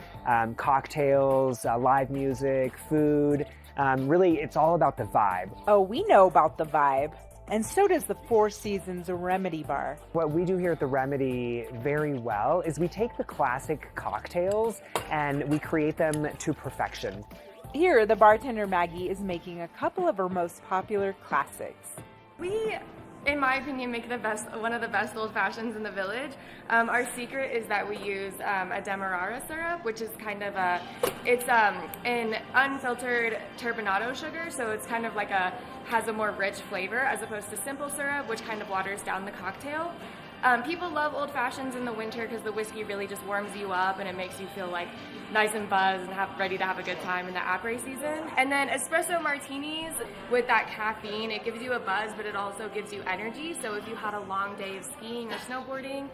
cocktails, live music, food. Really, it's all about the vibe. Oh, we know about the vibe. And so does the Four Seasons Remedy Bar. What we do here at the Remedy very well is we take the classic cocktails and we create them to perfection. Here, the bartender Maggie is making a couple of her most popular classics. We, in my opinion, make one of the best old fashions in the village. Our secret is that we use a demerara syrup, which is kind of it's an unfiltered turbinado sugar, so it's kind of like has a more rich flavor as opposed to simple syrup, which kind of waters down the cocktail. People love old fashions in the winter because the whiskey really just warms you up and it makes you feel like nice and buzzed and ready to have a good time in the après season. And then espresso martinis with that caffeine, it gives you a buzz, but it also gives you energy. So if you had a long day of skiing or snowboarding,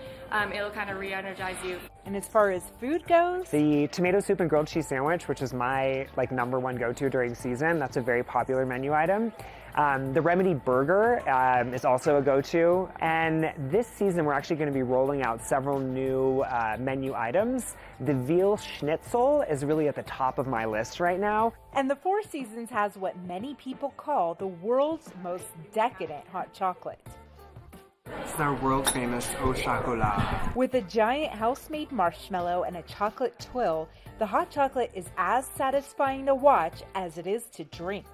it'll kind of re-energize you. And as far as food goes? The tomato soup and grilled cheese sandwich, which is my #1 go-to during season, that's a very popular menu item. The Remedy Burger is also a go-to. And this season, we're actually going to be rolling out several new menu items. The veal schnitzel is really at the top of my list right now. And the Four Seasons has what many people call the world's most decadent hot chocolate. It's our world famous au chocolat. With a giant house-made marshmallow and a chocolate twill, the hot chocolate is as satisfying to watch as it is to drink.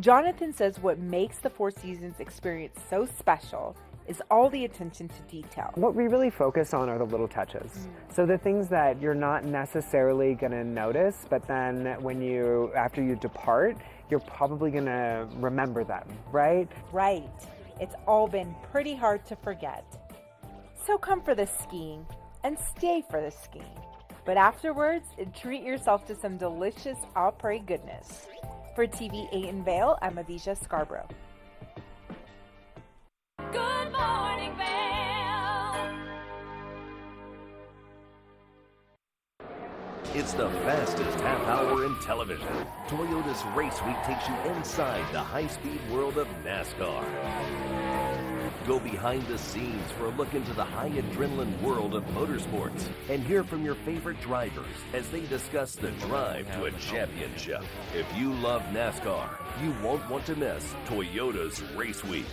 Jonathan says what makes the Four Seasons experience so special is all the attention to detail. What we really focus on are the little touches. So the things that you're not necessarily going to notice, but then after you depart, you're probably going to remember them, right? Right. It's all been pretty hard to forget. So come for the skiing and stay for the skiing. But afterwards, treat yourself to some delicious après goodness. For TV8 in Vail, I'm Avisha Scarborough. Good morning, Vail. It's the fastest half hour in television. Toyota's Race Week takes you inside the high-speed world of NASCAR. Go behind the scenes for a look into the high adrenaline world of motorsports and hear from your favorite drivers as they discuss the drive to a championship. If you love NASCAR, you won't want to miss Toyota's Race Week.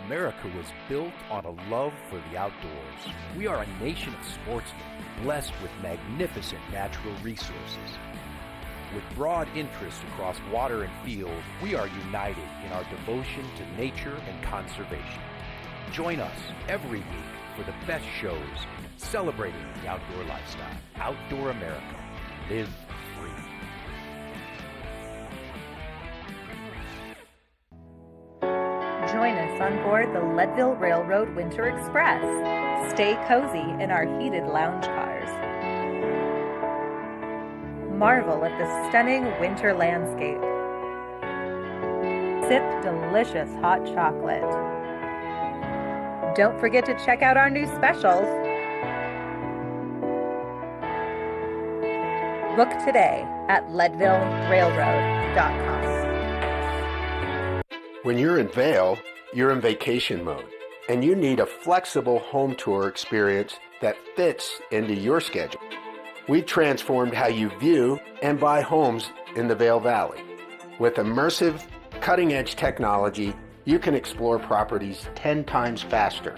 America was built on a love for the outdoors. We are a nation of sportsmen, blessed with magnificent natural resources. With broad interests across water and field, we are united in our devotion to nature and conservation. Join us every week for the best shows celebrating the outdoor lifestyle. Outdoor America. Live free. Join us on board the Leadville Railroad Winter Express. Stay cozy in our heated lounge cars. Marvel at the stunning winter landscape. Sip delicious hot chocolate. Don't forget to check out our new specials. Book today at leadvillerailroad.com. When you're in Vail, you're in vacation mode, and you need a flexible home tour experience that fits into your schedule. We've transformed how you view and buy homes in the Vail Valley. With immersive, cutting-edge technology, you can explore properties 10 times faster.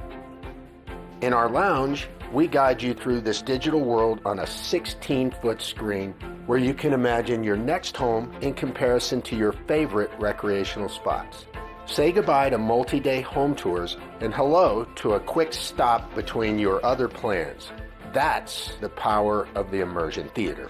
In our lounge, we guide you through this digital world on a 16-foot screen where you can imagine your next home in comparison to your favorite recreational spots. Say goodbye to multi-day home tours and hello to a quick stop between your other plans. That's the power of the immersion theater.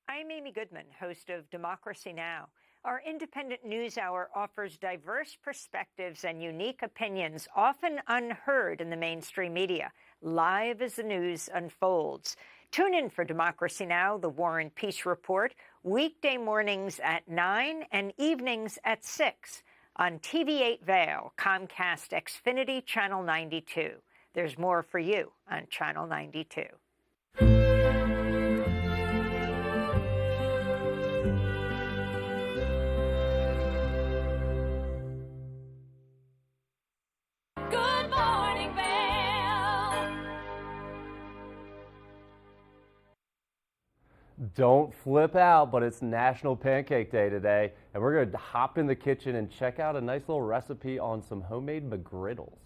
I'm Amy Goodman, host of Democracy Now! Our independent news hour offers diverse perspectives and unique opinions often unheard in the mainstream media. live as the news unfolds. Tune in for Democracy Now!, the War and Peace Report, weekday mornings at 9 and evenings at 6 on TV8 Vail, Comcast Xfinity Channel 92. There's more for you on Channel 92. Good morning, Vail. Don't flip out, but it's National Pancake Day today, and we're going to hop in the kitchen and check out a nice little recipe on some homemade McGriddles.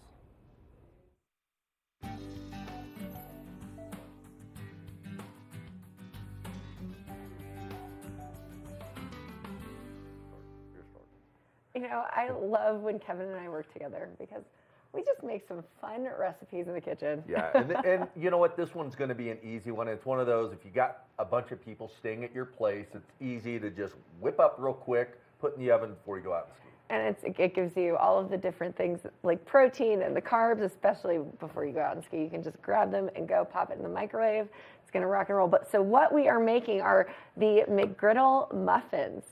You know, I love when Kevin and I work together because we just make some fun recipes in the kitchen. Yeah, and you know what? This one's going to be an easy one. It's one of those, if you got a bunch of people staying at your place, it's easy to just whip up real quick, put in the oven before you go out and ski. And it gives you all of the different things like protein and the carbs, especially before you go out and ski. You can just grab them and go pop it in the microwave. It's going to rock and roll. But so what we are making are the McGriddle muffins.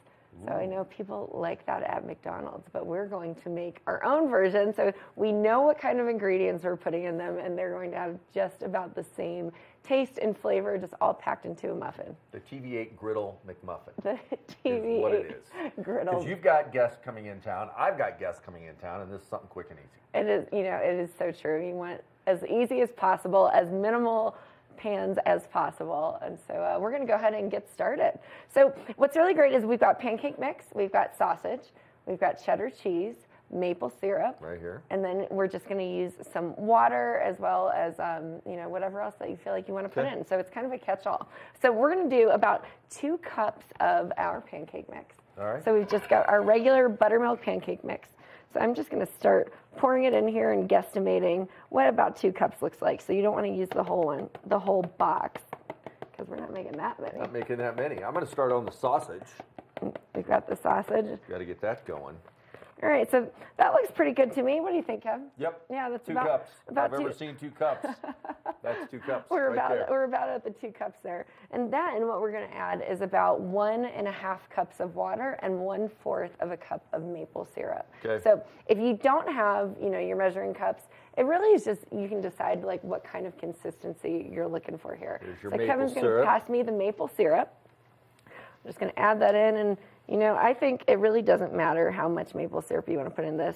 So I know people like that at McDonald's, but we're going to make our own version. So we know what kind of ingredients we're putting in them, and they're going to have just about the same taste and flavor, just all packed into a muffin. The TV8 Griddle McMuffin. The TV8 is what it is. Griddle. Because you've got guests coming in town, I've got guests coming in town, and this is something quick and easy. It is, you know, it is so true. You want as easy as possible, as minimal pans as possible. And so we're going to go ahead and get started. So what's really great is we've got pancake mix, we've got sausage, we've got cheddar cheese, maple syrup. Right here. And then we're just going to use some water as well as, you know, whatever else that you feel like you want to put in. So it's kind of a catch-all. So we're going to do about 2 cups of our pancake mix. All right. So we've just got our regular buttermilk pancake mix. So I'm just going to start pouring it in here and guesstimating what about 2 cups looks like. So you don't want to use the whole one, the whole box, because we're not making that many. Not making that many. I'm going to start on the sausage. We've got the sausage. Got to get that going. All right, so that looks pretty good to me. What do you think, Kev? Yep. Yeah, that's 2 about cups. About I've ever seen 2 cups. That's 2 cups. We're right there. we're about at the 2 cups there. And then what we're going to add is about 1.5 cups of water and 1/4 of a cup of maple syrup. Okay. So if you don't have, you know, your measuring cups, it really is just, you can decide like what kind of consistency you're looking for here. Here's your so maple Kevin's going syrup. to pass me the maple syrup. I'm just going to add that in, and you know, I think it really doesn't matter how much maple syrup you want to put in this.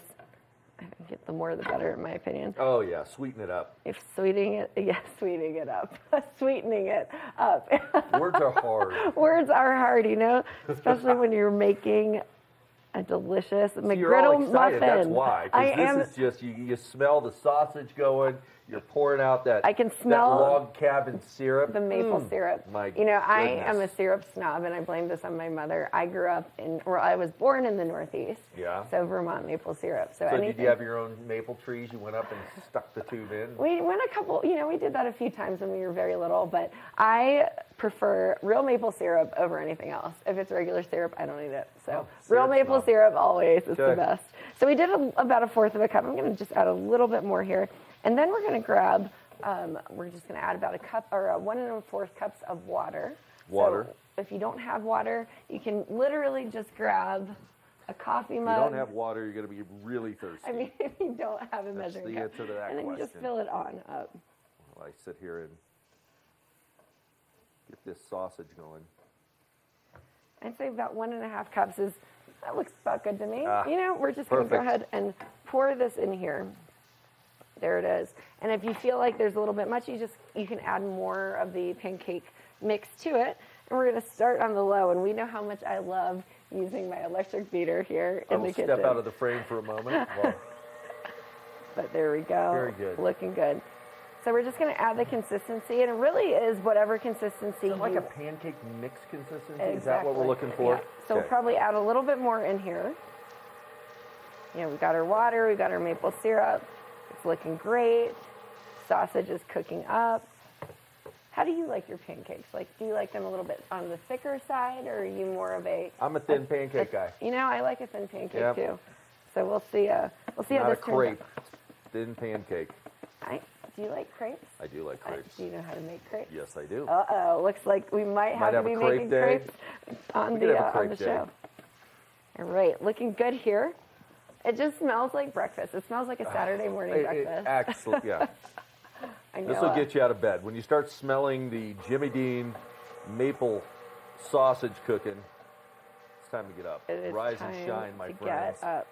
I think the more the better, in my opinion. Oh yeah, sweeten it up. If sweetening it up, sweetening it up. Words are hard. Words are hard, you know, especially when you're making a delicious McGriddle You're all excited. muffin. That's why. This is just, you smell the sausage going. You're pouring out that, I can smell that log cabin syrup. the maple syrup. My You know, I goodness. am a syrup snob, and I blame this on my mother. I grew up I was born in the Northeast. Yeah. So Vermont maple syrup. So did anything. you have your own maple trees? You went up and stuck the tube in? We went a couple, you know, we did that a few times when we were very little, but I prefer real maple syrup over anything else. If it's regular syrup, I don't eat it. So real maple syrup always is the best. So we did about 1/4 of a cup. I'm going to just add a little bit more here. And then we're going to grab, we're just going to add about 1 1/4 cups of water. Water. So if you don't have water, you can literally just grab a coffee If mug. you don't have water, you're going to be really thirsty. I mean, if you don't have a That's measuring the cup. answer to that and then you just question. fill it on up. While I sit here and get this sausage going. I'd say about 1.5 cups that looks about good to me. Ah, you know, we're just going to go perfect. ahead and pour this in here. There it is. And if you feel like there's a little bit much, you can add more of the pancake mix to it. And we're going to start on the low. And we know how much I love using my electric beater here in the kitchen. Step out of the frame for a moment. Well, but there we go. Very good. Looking good. So we're just going to add the consistency, and it really is whatever consistency like a pancake mix consistency? Exactly. Is that what we're looking for? Yeah. So we'll probably add a little bit more in here. You know, we got our water, we got our maple syrup. It's looking great. Sausage is cooking up. How do you like your pancakes? Like, do you like them a little bit on the thicker side, or are you more of a? I'm a thin pancake guy. You know, I like a thin pancake Yep. too. So we'll see. We'll see how Not this a turns crepe. out. Thin pancake. Right. Do you like crepes? I do like crepes. Do you know how to make crepes? Yes, I do. Uh-oh, looks like we might have to be making crepes on the show. All right, looking good here. It just smells like breakfast. It smells like a Saturday morning breakfast. Absolutely, yeah. I know. This will get you out of bed. When you start smelling the Jimmy Dean maple sausage cooking, it's time to get up. Rise and shine, my friends. Get up.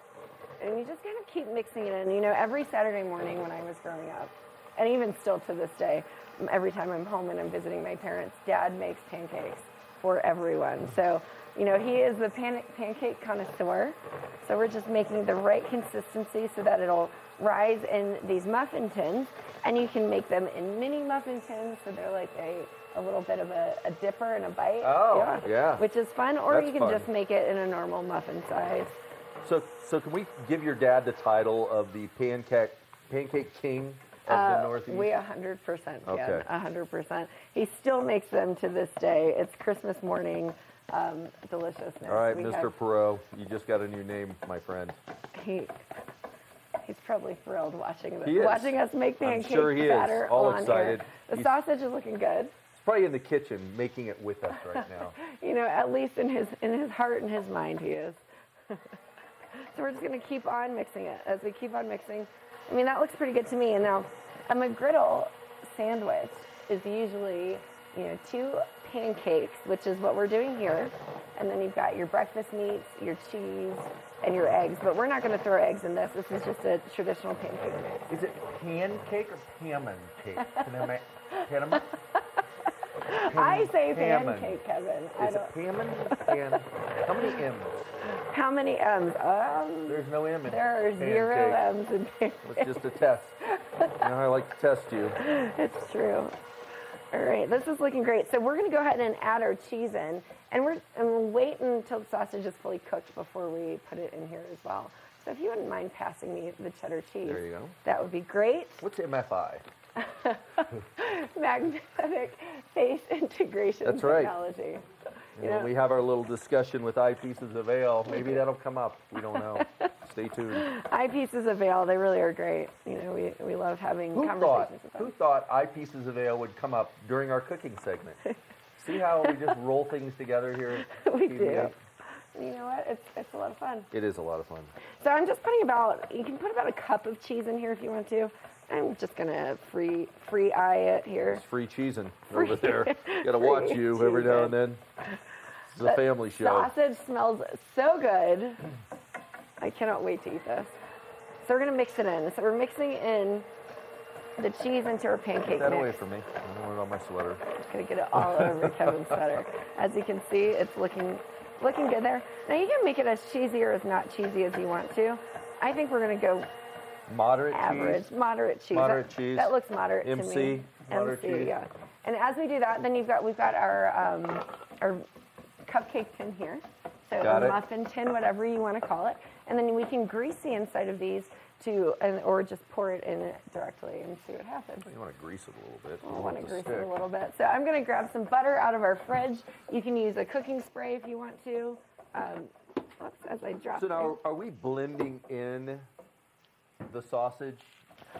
And you just kind of keep mixing it in. You know, every Saturday morning when I was growing up, and even still to this day, every time I'm home and I'm visiting my parents, Dad makes pancakes for everyone. So, you know, he is the pancake connoisseur. So we're just making the right consistency so that it'll rise in these muffin tins. And you can make them in mini muffin tins, so they're like a little bit of a dipper and a bite. Oh, yeah. Which is fun. Or That's you can fun. just make it in a normal muffin size. So can we give your dad the title of the pancake king of the Northeast? We 100% can. Okay. 100%. He still makes them to this day. It's Christmas morning deliciousness. All right, Mr. Perot, you just got a new name, my friend. He's probably thrilled watching us make pancakes. I'm sure he is. All excited. The sausage is looking good. He's probably in the kitchen making it with us right now. You know, at least in his heart and his mind, he is. So we're just going to keep on mixing it. As we keep on mixing, I mean, that looks pretty good to me. And now, a McGriddle sandwich is usually, you know, 2 pancakes, which is what we're doing here. And then you've got your breakfast meats, your cheese, and your eggs. But we're not going to throw eggs in this. This is just a traditional pancake mix. Is it pancake or pammon cake? Panama? I say pancake, Kevin. Is it pammon? How many M's? How many M's? There's no M in there are pancake. 0 M's in pancake. It's just a test. You know, I like to test you. It's true. All right, this is looking great. So we're going to go ahead and add our cheese in, and we'll wait until the sausage is fully cooked before we put it in here as well. So if you wouldn't mind passing me the cheddar cheese, there you go. That would be great. What's MFI? Magnetic face integration That's right. technology. You know, we have our little discussion with Eyepieces of Vail. Maybe that'll come up. We don't know. Stay tuned. Eyepieces of Vail, they really are great. You know, we love having conversations with them. Who thought Eyepieces of Vail would come up during our cooking segment? See how we just roll things together here? We do. You know what? It's a lot of fun. It is a lot of fun. So I'm just putting you can put about a cup of cheese in here if you want to. I'm just going to free eye it here. It's free cheesing over there. Got to watch you every now and then. It's a family show. Sausage smells so good. I cannot wait to eat this. So we're going to mix it in. So we're mixing in the cheese into our pancake Take that mix. away from me. I don't want it on my sweater. I'm just going to get it all over Kevin's sweater. As you can see, it's looking good there. Now you can make it as cheesy or as not cheesy as you want to. I think we're going to go moderate average, cheese. moderate cheese. Moderate cheese. That looks moderate to me. Moderate cheese. Yeah. And as we do that, then we've got our cupcake tin here. So a muffin tin, whatever you want to call it. And then we can grease the inside of these or just pour it in directly and see what happens. You want to grease it a little bit. I want to grease it a little bit. So I'm going to grab some butter out of our fridge. You can use a cooking spray if you want to. As I drop So now, are we blending in the sausage?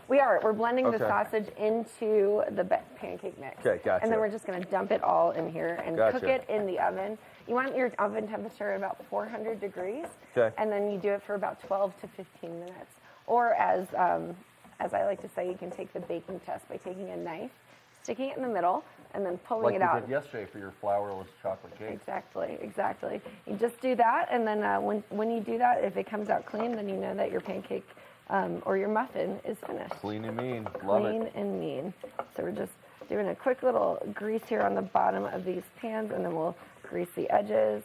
We are. We're blending the sausage into the pancake mix. Okay, gotcha. And then we're just going to dump it all in here and cook it in the oven. You want your oven temperature at about 400 degrees. Okay. And then you do it for about 12 to 15 minutes. Or as I like to say, you can take the baking test by taking a knife, sticking it in the middle, and then pulling it out. Like you did yesterday for your flourless chocolate cake. Exactly. You just do that, and then when you do that, if it comes out clean, then you know that your pancake or your muffin is finished. Clean and mean. Love it. Clean and mean. So we're just doing a quick little grease here on the bottom of these pans, and then we'll grease the edges.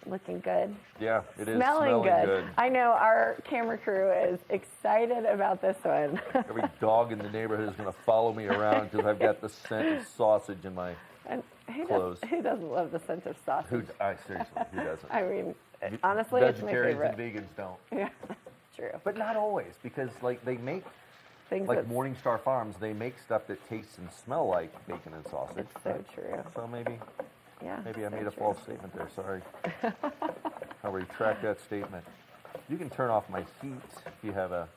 Looking good. Yeah, it is smelling good. I know our camera crew is excited about this one. Every dog in the neighborhood is going to follow me around because I've got the scent of sausage in my clothes. Who doesn't love the scent of sausage? Seriously, who doesn't? I mean, honestly, it's my favorite. Vegetarians and vegans don't. Yeah, true. But not always, because they make things like Morningstar Farms. They make stuff that tastes and smell like bacon and sausage. It's so true. So maybe I made a true. false statement there. Sorry. I'll retract that statement. You can turn off my heat if you have a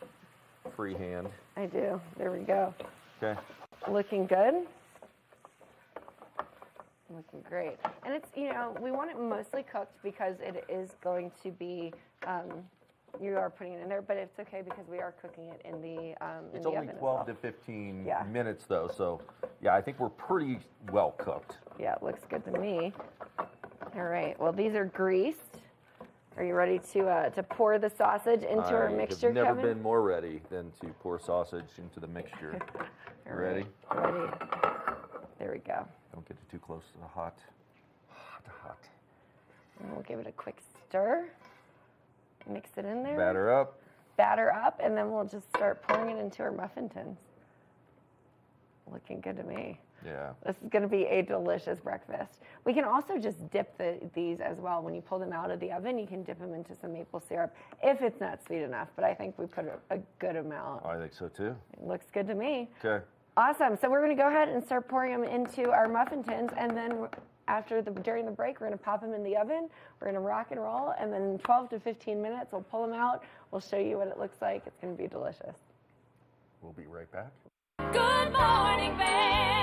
free hand. I do. There we go. Okay. Looking good. Looking great. And it's, we want it mostly cooked because it is going to be, you are putting it in there, but it's okay because we are cooking it in the It's in the only oven 12 as to well. 15 Yeah. minutes though, so yeah, I think we're pretty well cooked. Yeah, it looks good to me. All right. Well, these are greased. Are you ready to pour the sausage into our mixture, I've never Kevin? been more ready than to pour sausage into the mixture. You ready? Ready. There we go. Don't get it too close to the hot. And we'll give it a quick stir. Mix it in there. Batter up. Batter up, and then we'll just start pouring it into our muffin tins. Looking good to me. Yeah. This is going to be a delicious breakfast. We can also just dip these as well. When you pull them out of the oven, you can dip them into some maple syrup if it's not sweet enough, but I think we put a good amount. I think so too. It looks good to me. Okay. Awesome. So we're going to go ahead and start pouring them into our muffin tins, and then during the break, we're going to pop them in the oven. We're going to rock and roll, and then in 12 to 15 minutes, we'll pull them out. We'll show you what it looks like. It's going to be delicious. We'll be right back. Good morning, Vail.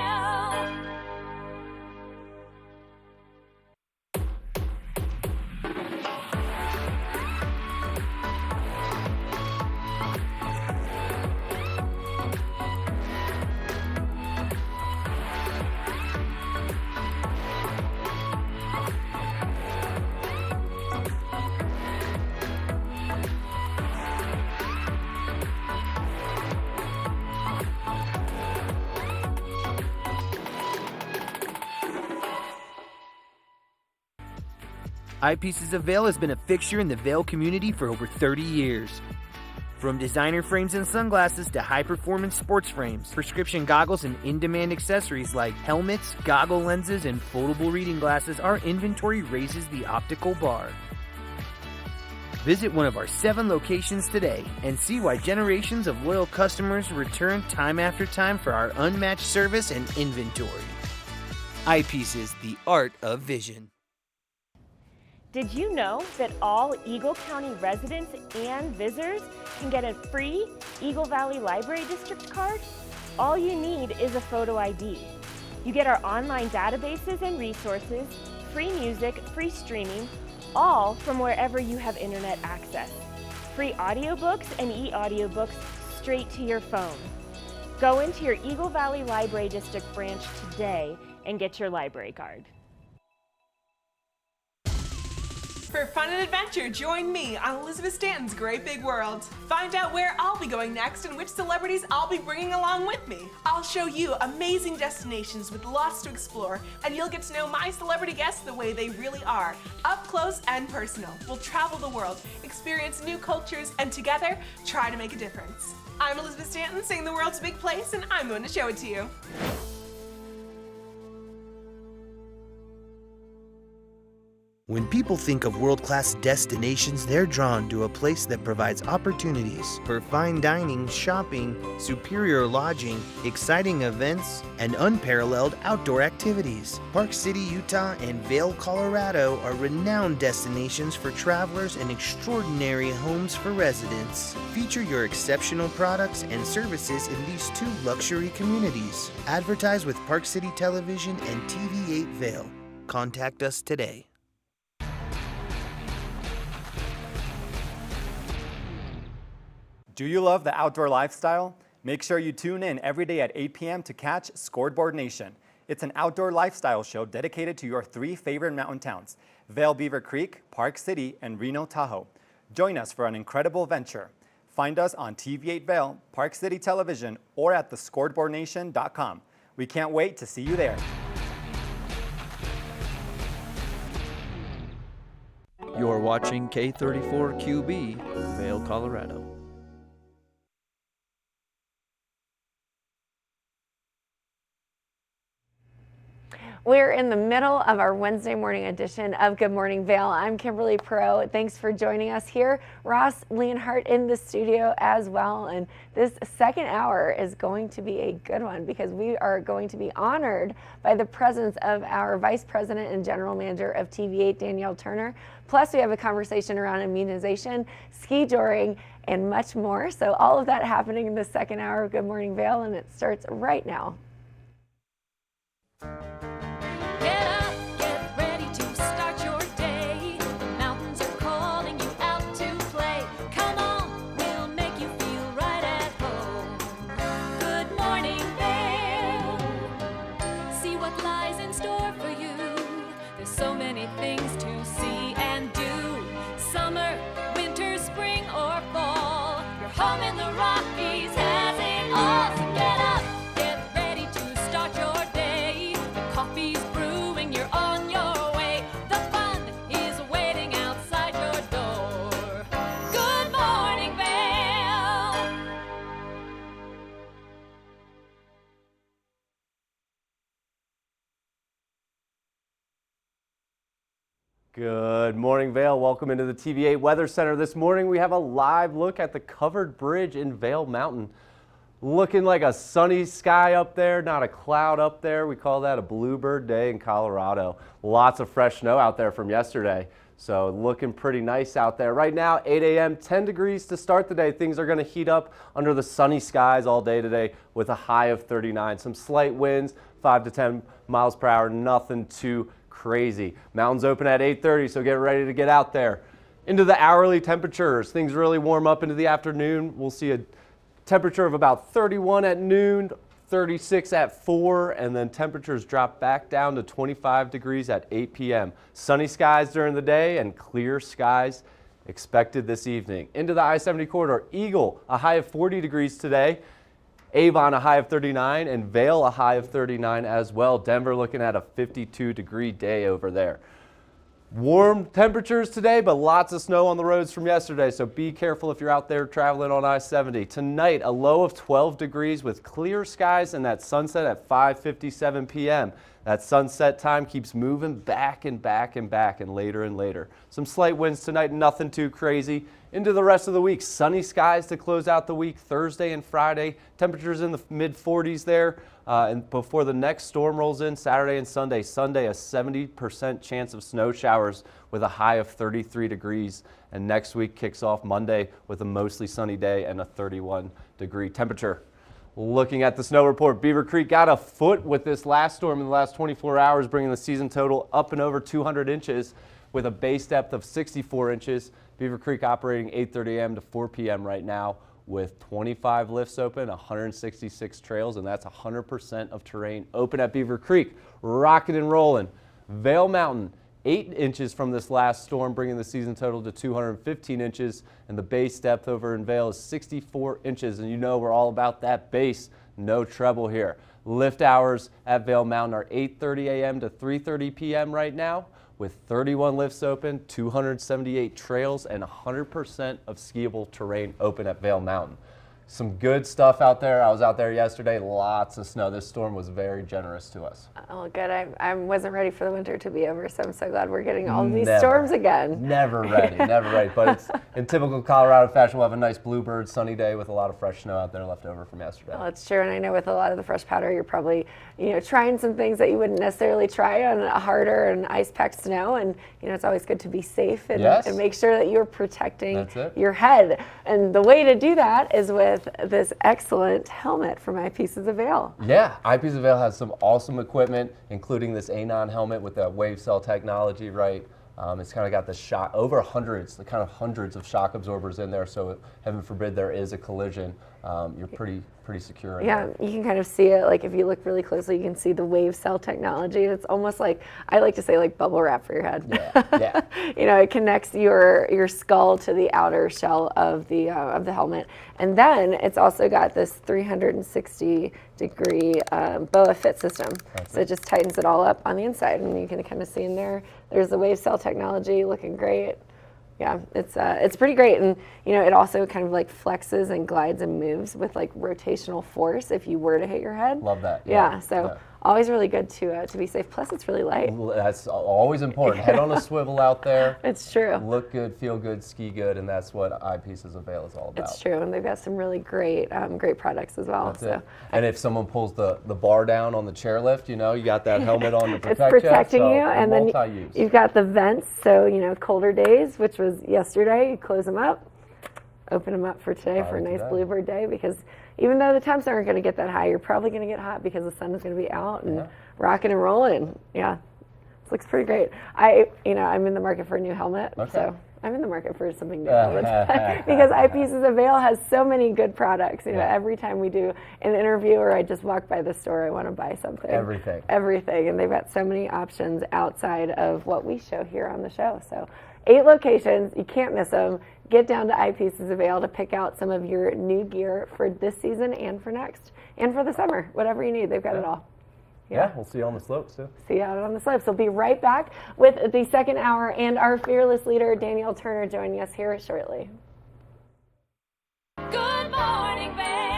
Eyepieces of Vail has been a fixture in the Vail community for over 30 years. From designer frames and sunglasses to high-performance sports frames, prescription goggles, and in-demand accessories like helmets, goggle lenses, and foldable reading glasses, our inventory raises the optical bar. Visit one of our 7 locations today and see why generations of loyal customers return time after time for our unmatched service and inventory. Eyepieces, the art of vision. Did you know that all Eagle County residents and visitors can get a free Eagle Valley Library District card? All you need is a photo ID. You get our online databases and resources, free music, free streaming, all from wherever you have internet access. Free audiobooks and e-audiobooks straight to your phone. Go into your Eagle Valley Library District branch today and get your library card. For fun and adventure, join me on Elizabeth Stanton's Great Big World. Find out where I'll be going next and which celebrities I'll be bringing along with me. I'll show you amazing destinations with lots to explore, and you'll get to know my celebrity guests the way they really are, up close and personal. We'll travel the world, experience new cultures, and together, try to make a difference. I'm Elizabeth Stanton, saying the world's a big place, and I'm going to show it to you. When people think of world-class destinations, they're drawn to a place that provides opportunities for fine dining, shopping, superior lodging, exciting events, and unparalleled outdoor activities. Park City, Utah, and Vail, Colorado are renowned destinations for travelers and extraordinary homes for residents. Feature your exceptional products and services in these 2 luxury communities. Advertise with Park City Television and TV8 Vail. Contact us today. Do you love the outdoor lifestyle? Make sure you tune in every day at 8 p.m. to catch Scoreboard Nation. It's an outdoor lifestyle show dedicated to your 3 favorite mountain towns, Vail, Beaver Creek, Park City, and Reno, Tahoe. Join us for an incredible venture. Find us on TV8 Vail, Park City Television, or at thescoreboardnation.com. We can't wait to see you there. You're watching K34QB, Vail, Colorado. We're in the middle of our Wednesday morning edition of Good Morning Vail. I'm Kimberly Perot. Thanks for joining us here. Ross Leonhardt in the studio as well. And this second hour is going to be a good one because we are going to be honored by the presence of our Vice President and General Manager of TV8, Danielle Turner. Plus, we have a conversation around immunization, ski joring, and much more. So all of that happening in the second hour of Good Morning Vail, and it starts right now. Get up, get ready to start your day. The mountains are calling you out to play. Come on, we'll make you feel right at home. Good morning, Vail. See what lies in store for you. There's so many things to see and do. Summer, winter, spring, or fall. Your home in the Rockies has it all. So get up, get ready to start your day. The coffee's brewing, you're on your way. The fun is waiting outside your door. Good morning, Vail. Good morning, Vail. Welcome into the TV8 Weather Center. This morning we have a live look at the covered bridge in Vail Mountain. Looking like a sunny sky up there, not a cloud up there. We call that a bluebird day in Colorado. Lots of fresh snow out there from yesterday. So looking pretty nice out there. Right now, 8 a.m., 10 degrees to start the day. Things are going to heat up under the sunny skies all day today with a high of 39. Some slight winds, 5 to 10 miles per hour, nothing too crazy. Mountains open at 8:30, so get ready to get out there. Into the hourly temperatures, things really warm up into the afternoon. We'll see a temperature of about 31 at noon, 36 at 4, and then temperatures drop back down to 25 degrees at 8 p.m. Sunny skies during the day and clear skies expected this evening. Into the I-70 corridor, Eagle, a high of 40 degrees today. Avon, a high of 39, and Vail, a high of 39 as well. Denver looking at a 52-degree day over there. Warm temperatures today, but lots of snow on the roads from yesterday, so be careful if you're out there traveling on I-70. Tonight, a low of 12 degrees with clear skies and that sunset at 5:57 p.m. That sunset time keeps moving back and back and back and later. Some slight winds tonight, nothing too crazy. Into the rest of the week, sunny skies to close out the week, Thursday and Friday. Temperatures in the mid-40s there. And before the next storm rolls in, Saturday and Sunday. Sunday, a 70% chance of snow showers with a high of 33 degrees. And next week kicks off Monday with a mostly sunny day and a 31-degree temperature. Looking at the snow report, Beaver Creek got a foot with this last storm in the last 24 hours, bringing the season total up and over 200 inches with a base depth of 64 inches. Beaver Creek operating 8:30 a.m. to 4 p.m. right now with 25 lifts open, 166 trails, and that's 100% of terrain open at Beaver Creek. Rocking and rolling. Vail Mountain, 8 inches from this last storm, bringing the season total to 215 inches, and the base depth over in Vail is 64 inches, and you know we're all about that base. No treble here. Lift hours at Vail Mountain are 8:30 a.m. to 3:30 p.m. right now, with 31 lifts open, 278 trails, and 100% of skiable terrain open at Vail Mountain. Some good stuff out there. I was out there yesterday, lots of snow. This storm was very generous to us. Oh, good. I wasn't ready for the winter to be over, so I'm so glad we're getting all of these storms again. Never ready, never ready. But it's in typical Colorado fashion. We'll have a nice bluebird sunny day with a lot of fresh snow out there left over from yesterday. Well, it's true, and I know with a lot of the fresh powder, you're probably, trying some things that you wouldn't necessarily try on a harder and ice-packed snow, and it's always good to be safe and, and make sure that you're protecting your head. And the way to do that is with this excellent helmet from Eyepieces of Vail. Yeah, Eyepieces of Vail has some awesome equipment, including this Anon helmet with the wave cell technology, right? It's kind of got the shock, over hundreds of shock absorbers in there, so heaven forbid there is a collision, you're pretty secure in there. You can kind of see it, like if you look really closely, you can see the wave cell technology. It's almost like, I like to say, like bubble wrap for your head. Yeah. It connects your skull to the outer shell of the helmet. And then it's also got this 360-degree BOA fit system. So it just tightens it all up on the inside, and you can kind of see in there, there's the wave cell technology looking great. Yeah, it's pretty great, and it also kind of like flexes and glides and moves with like rotational force if you were to hit your head. Love that. Yeah, so always really good to be safe. Plus, it's really light. Well, that's always important. Head on a swivel out there. It's true. Look good, feel good, ski good, and that's what Eyepieces of Vail is all about. It's true, and they've got some really great great products as well. That's it. And if someone pulls the bar down on the chairlift, you got that helmet on to protect it's protecting you. you, and then you've got the vents. So colder days, which was yesterday, you close them up, open them up for today for a nice bluebird day, because even though the temps aren't going to get that high, you're probably going to get hot because the sun is going to be out and rocking and rolling. Yeah, this looks pretty great. I'm in the market for a new helmet, so I'm in the market for something new all the time because Eyepieces of Vail has so many good products. Every time we do an interview or I just walk by the store, I want to buy something. Everything, and they've got so many options outside of what we show here on the show. So 8 locations, you can't miss them. Get down to Eyepieces of Vail to pick out some of your new gear for this season and for next, and for the summer. Whatever you need, they've got it all. Yeah, we'll see you on the slopes too. See you out on the slopes. We'll be right back with the second hour and our fearless leader, Danielle Turner, joining us here shortly. Good morning, Vail.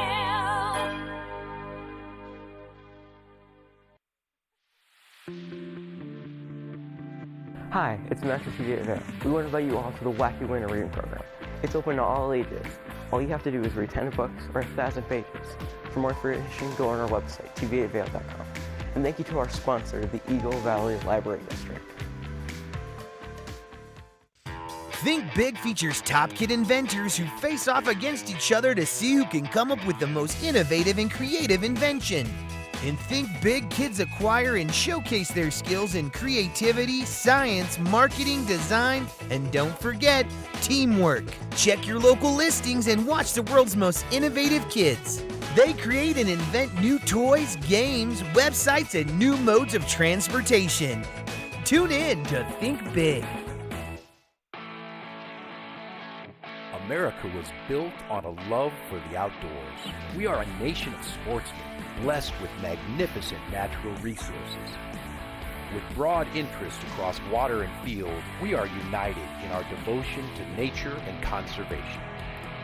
Hi, it's Master TV at Vail. We want to invite you all to the Wacky Winter Reading Program. It's open to all ages. All you have to do is read 10 books or 1,000 pages. For more information, go on our website, tv8vail.com. And thank you to our sponsor, the Eagle Valley Library District. Think Big features top kid inventors who face off against each other to see who can come up with the most innovative and creative invention. And Think Big kids acquire and showcase their skills in creativity, science, marketing, design, and don't forget, teamwork. Check your local listings and watch the world's most innovative kids. They create and invent new toys, games, websites, and new modes of transportation. Tune in to Think Big. America was built on a love for the outdoors. We are a nation of sportsmen, blessed with magnificent natural resources. With broad interest across water and field, we are united in our devotion to nature and conservation.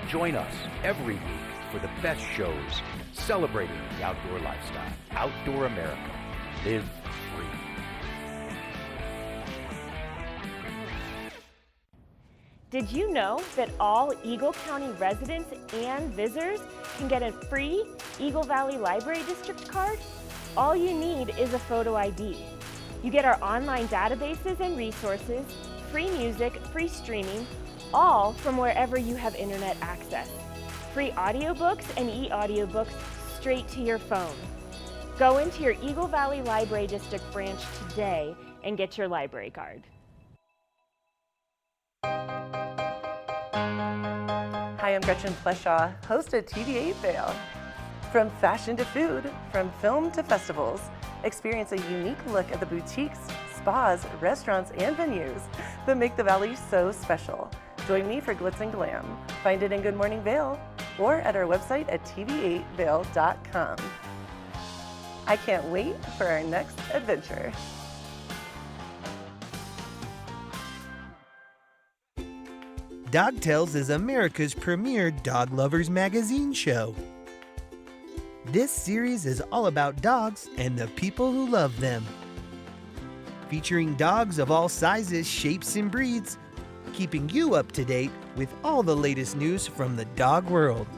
Join us every week for the best shows celebrating the outdoor lifestyle. Outdoor America. Live free. Did you know that all Eagle County residents and visitors can get a free Eagle Valley Library District card? All you need is a photo ID. You get our online databases and resources, free music, free streaming, all from wherever you have internet access. Free audiobooks and e-audiobooks straight to your phone. Go into your Eagle Valley Library District branch today and get your library card. Hi, I'm Gretchen Fleshaw, host of TV8 Vail. From fashion to food, from film to festivals, experience a unique look at the boutiques, spas, restaurants, and venues that make the Valley so special. Join me for Glitz and Glam. Find it in Good Morning Vail or at our website at tv8vail.com. I can't wait for our next adventure. Dog Tales is America's premier dog lovers magazine show. This series is all about dogs and the people who love them. Featuring dogs of all sizes, shapes, and breeds, keeping you up to date with all the latest news from the dog world.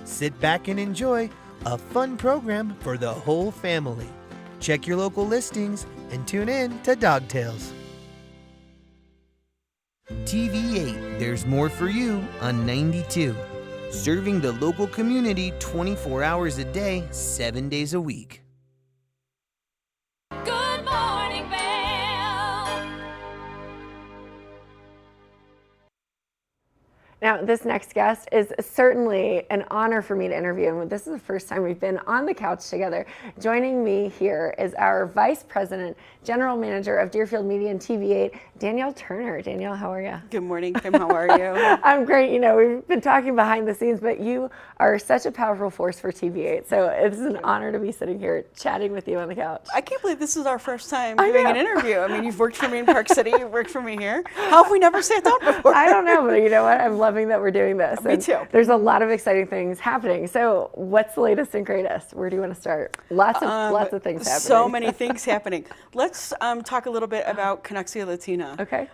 Sit back and enjoy a fun program for the whole family. Check your local listings and tune in to Dog Tales. TV8, there's more for you on 92. Serving the local community 24 hours a day, 7 days a week. Good morning, Vail. Now, this next guest is certainly an honor for me to interview, and this is the first time we've been on the couch together. Joining me here is our Vice President, General Manager of Deerfield Media and TV8, Danielle Turner. Danielle, how are you? Good morning, Kim. How are you? I'm great. You know, we've been talking behind the scenes, but you are such a powerful force for TV8, so it's an honor to be sitting here chatting with you on the couch. I can't believe this is our first time doing an interview. I mean, you've worked for me in Park City, you've worked for me here. How have we never sat down before? I don't know, but you know what? I'm loving that we're doing this. Me too. There's a lot of exciting things happening. So what's the latest and greatest? Where do you want to start? Lots of things happening. So many things happening. Let's talk a little bit about Connexia Latina. Okay.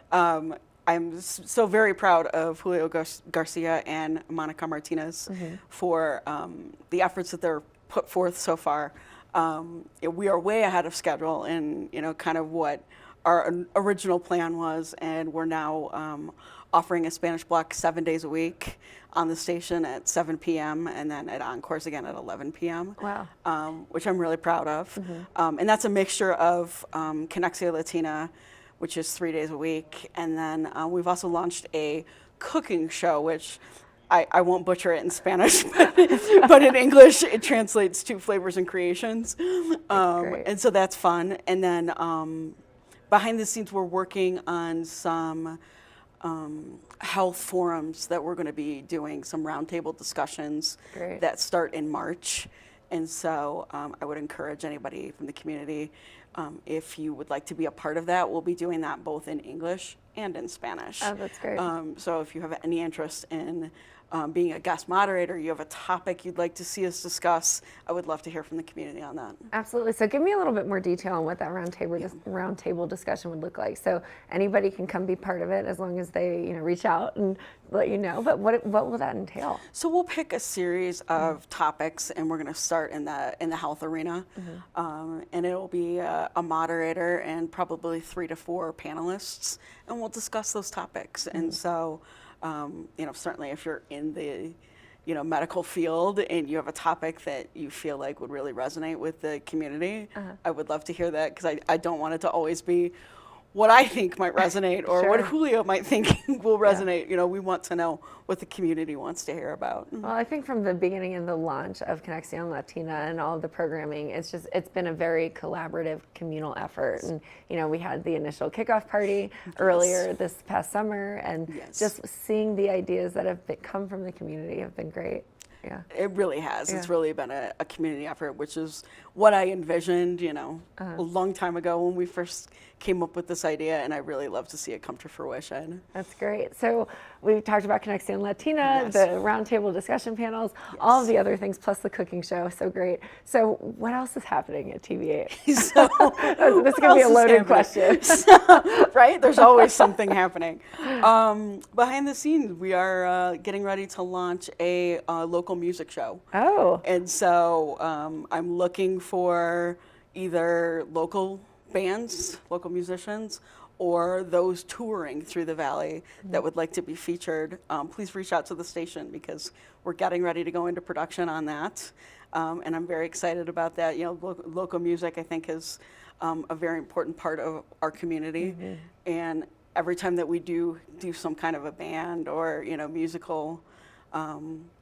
I'm so very proud of Julio Garcia and Monica Martinez for the efforts that they're put forth so far. We are way ahead of schedule in kind of what our original plan was, and we're now offering a Spanish block 7 days a week on the station at 7 p.m. and then at Encores again at 11 p.m. Wow. Which I'm really proud of. And that's a mixture of Connexia Latina, which is 3 days a week, and then we've also launched a cooking show, which I won't butcher it in Spanish, but in English it translates to Flavors and Creations. And so that's fun. And then behind the scenes, we're working on some health forums that we're going to be doing, some roundtable discussions that start in March. And so I would encourage anybody from the community, if you would like to be a part of that. We'll be doing that both in English and in Spanish. Oh, that's great. So if you have any interest in being a guest moderator, you have a topic you'd like to see us discuss, I would love to hear from the community on that. Absolutely. So give me a little bit more detail on what that roundtable discussion would look like. So anybody can come be part of it as long as they reach out and let you know. But what will that entail? So we'll pick a series of topics, and we're going to start in the health arena, and it'll be a moderator and probably 3 to 4 panelists, and we'll discuss those topics. And so. Certainly if you're in the, medical field and you have a topic that you feel like would really resonate with the community, I would love to hear that, because I don't want it to always be what I think might resonate or what Julio might think will resonate. We want to know what the community wants to hear about. Well, I think from the beginning of the launch of Connexia Latina and all of the programming, it's been a very collaborative communal effort. And, we had the initial kickoff party earlier this past summer, and just seeing the ideas that have come from the community have been great. Yeah. It really has. It's really been a community effort, which is what I envisioned, a long time ago when we first came up with this idea, and I really love to see it come to fruition. That's great. So we talked about Connexia Latina, the roundtable discussion panels, all of the other things, plus the cooking show. So great. So what else is happening at TV8? This is going to be a loaded question. Right? There's always something happening. Behind the scenes, we are getting ready to launch a local music show. Oh. And so I'm looking for either local bands, local musicians, or those touring through the valley that would like to be featured. Please reach out to the station, because we're getting ready to go into production on that. And I'm very excited about that. Local music, I think, is a very important part of our community. And every time that we do some kind of a band or, musical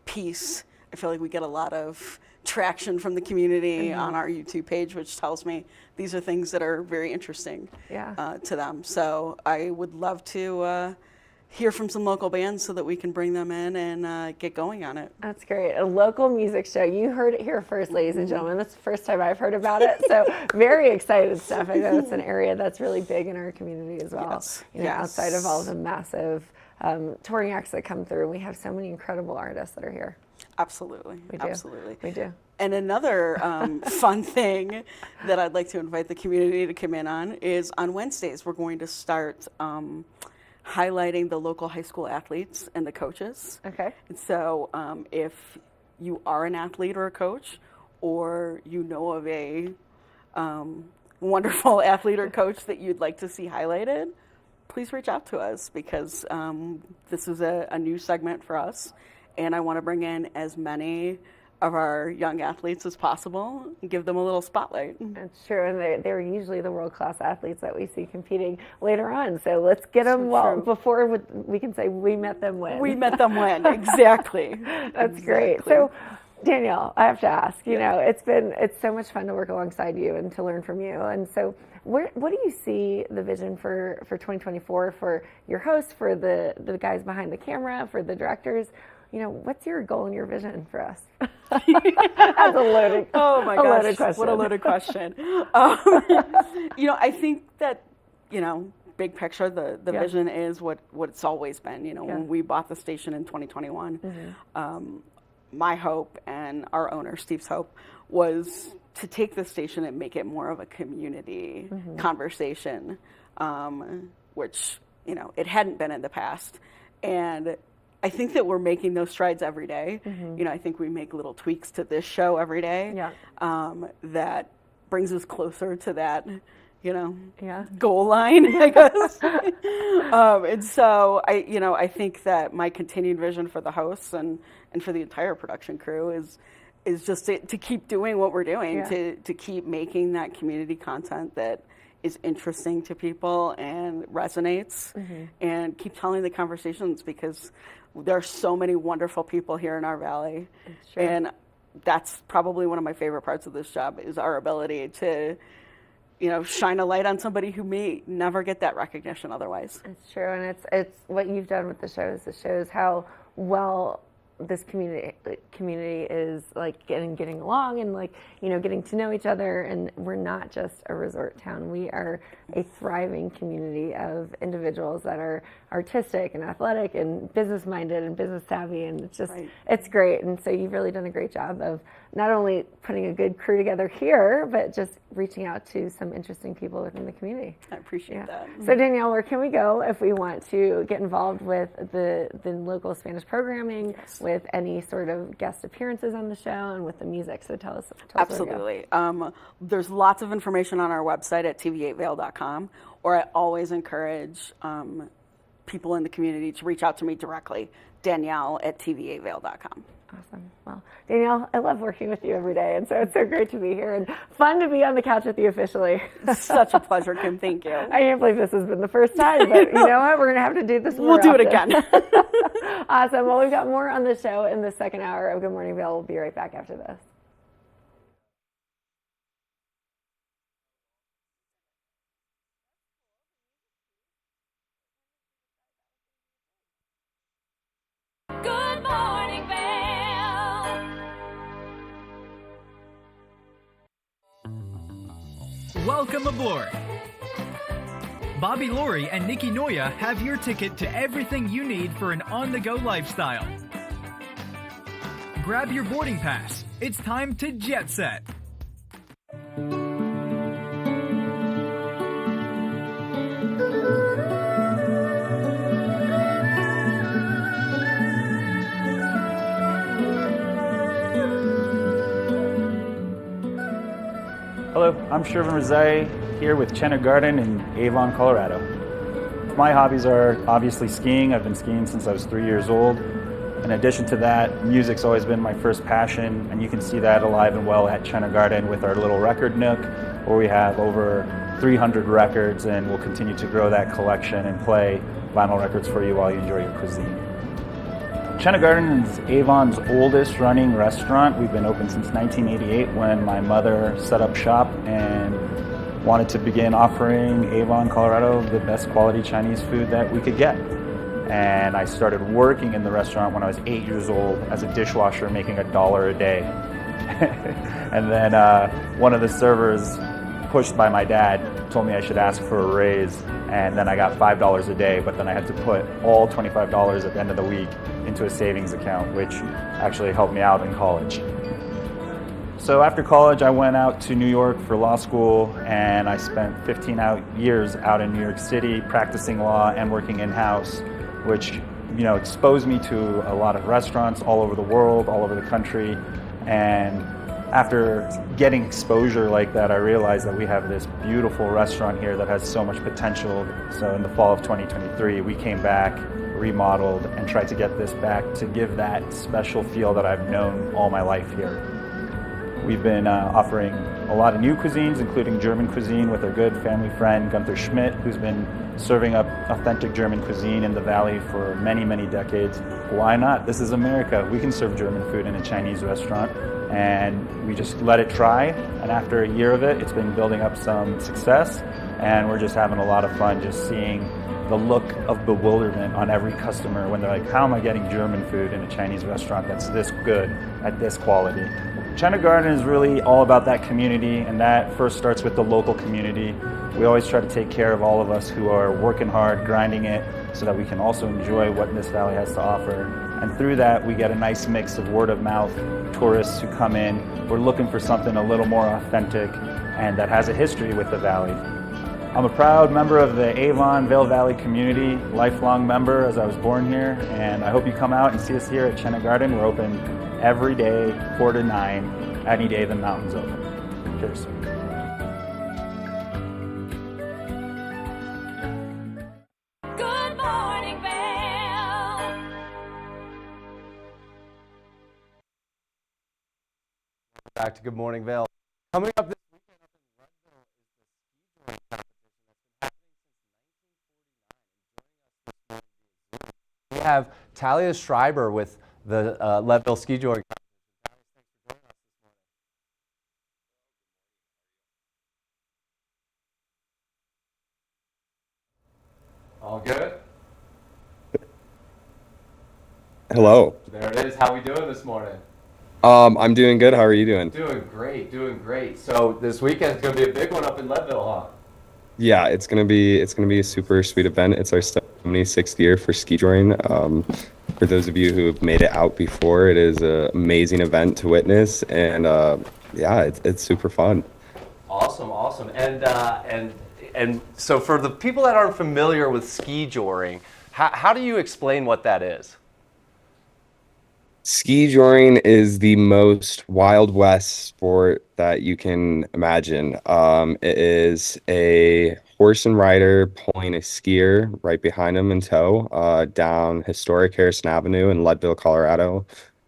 piece, I feel like we get a lot of traction from the community on our YouTube page, which tells me these are things that are very interesting to them. So I would love to hear from some local bands so that we can bring them in and get going on it. That's great. A local music show. You heard it here first, ladies and gentlemen. That's the first time I've heard about it. So very excited stuff. I know it's an area that's really big in our community as well. Outside of all the massive touring acts that come through, we have so many incredible artists that are here. Absolutely. We do. Absolutely. We do. And another fun thing that I'd like to invite the community to come in on is on Wednesdays, we're going to start highlighting the local high school athletes and the coaches. Okay. And so if you are an athlete or a coach, or you know of a wonderful athlete or coach that you'd like to see highlighted, please reach out to us, because this is a new segment for us. And I want to bring in as many of our young athletes as possible and give them a little spotlight. That's true, and they're usually the world-class athletes that we see competing later on. So let's get them before we can say we met them when. We met them when, exactly. That's great. So Danielle, I have to ask, it's so much fun to work alongside you and to learn from you. And so what do you see the vision for 2024 for your hosts, for the guys behind the camera, for the directors? What's your goal and your vision for us? That's a loaded, oh my gosh, loaded question. What a loaded question. I think that, big picture, the vision is what it's always been. You know, when we bought the station in 2021, my hope and our owner, Steve's hope, was to take the station and make it more of a community conversation, which, you know, it hadn't been in the past. And I think that we're making those strides every day. You know, I think we make little tweaks to this show every day that brings us closer to that, you know, goal line, I guess. And so I think that my continued vision for the hosts and for the entire production crew is just to keep doing what we're doing, to keep making that community content that is interesting to people and resonates, and keep telling the conversations, because there are so many wonderful people here in our valley. And that's probably one of my favorite parts of this job, is our ability to, you know, shine a light on somebody who may never get that recognition otherwise. It's true, and it's what you've done with the shows. It shows how well this community is like getting along, and like, you know, getting to know each other. And we're not just a resort town. We are a thriving community of individuals that are artistic and athletic and business minded and business savvy, and it's just it's great. And so you've really done a great job of not only putting a good crew together here, but just reaching out to some interesting people within the community. I appreciate that. So Danielle, where can we go if we want to get involved with the local Spanish programming, with any sort of guest appearances on the show, and with the music? So tell us Absolutely. There's lots of information on our website at tv8vail.com, or I always encourage people in the community to reach out to me directly, Danielle at tv8vail.com. Awesome. Well, Danielle, I love working with you every day, and so it's so great to be here and fun to be on the couch with you officially. Such a pleasure, Kim. Thank you. I can't believe this has been the first time, but you know what? We're going to have to do this more We'll do it often. again. Awesome. Well, we've got more on the show in the second hour of Good Morning Vail. We'll be right back after this. Good morning, Vail. Welcome aboard. Bobby Laurie and Nikki Noya have your ticket to everything you need for an on-the-go lifestyle. Grab your boarding pass. It's time to jet set. Hello, I'm Shervin Rezai here with Chenna Garden in Avon, Colorado. My hobbies are obviously skiing. I've been skiing since I was 3 years old. In addition to that, music's always been my first passion, and you can see that alive and well at Chenna Garden with our little record nook, where we have over 300 records, and we'll continue to grow that collection and play vinyl records for you while you enjoy your cuisine. Chenna Garden is Avon's oldest running restaurant. We've been open since 1988, when my mother set up shop and wanted to begin offering Avon, Colorado, the best quality Chinese food that we could get. And I started working in the restaurant when I was 8 years old as a dishwasher, making $1 a day. And then one of the servers, pushed by my dad, told me I should ask for a raise, and then I got $5 a day, but then I had to put all $25 at the end of the week into a savings account, which actually helped me out in college. So after college, I went out to New York for law school, and I spent 15 years out in New York City practicing law and working in-house, which, you know, exposed me to a lot of restaurants all over the world, all over the country. And after getting exposure like that, I realized that we have this beautiful restaurant here that has so much potential. So in the fall of 2023, we came back, remodeled, and tried to get this back to give that special feel that I've known all my life here. We've been offering a lot of new cuisines, including German cuisine with our good family friend Gunther Schmidt, who's been serving up authentic German cuisine in the Valley for many, many decades. Why not? This is America. We can serve German food in a Chinese restaurant. And we just let it try. And after a year of it, it's been building up some success. And we're just having a lot of fun just seeing the look of bewilderment on every customer when they're like, how am I getting German food in a Chinese restaurant that's this good at this quality? Chenna Garden is really all about that community, and that first starts with the local community. We always try to take care of all of us who are working hard, grinding it, so that we can also enjoy what this valley has to offer. And through that, we get a nice mix of word of mouth, tourists who come in. We're looking for something a little more authentic and that has a history with the valley. I'm a proud member of the Avon Vail Valley community, lifelong member as I was born here, and I hope you come out and see us here at Chenna Garden. We're open every day, 4 to 9, any day the mountain's open. Cheers. Good morning, Vail. Back to Good Morning Vail. Coming up this weekend up in Leadville is the ski touring competition that's been happening since 1949. And joining us this morning via Zoom, we have Talia Schreiber with the Leadville Ski Touring Competition. Talia, thanks for joining us this morning. All good? Hello. There it is. How we doing this morning? I'm doing good. How are you doing? Doing great, doing great. So this weekend is going to be a big one up in Leadville, huh? Yeah, it's gonna be a super sweet event. It's our 76th year for ski touring. For those of you who have made it out before, it is an amazing event to witness, and yeah, it's super fun. Awesome, awesome. And so for the people that aren't familiar with ski joring, how do you explain what that is? Ski touring is the most Wild West sport that you can imagine. It is a horse and rider pulling a skier right behind him in tow down historic Harrison Avenue in Leadville, Colorado.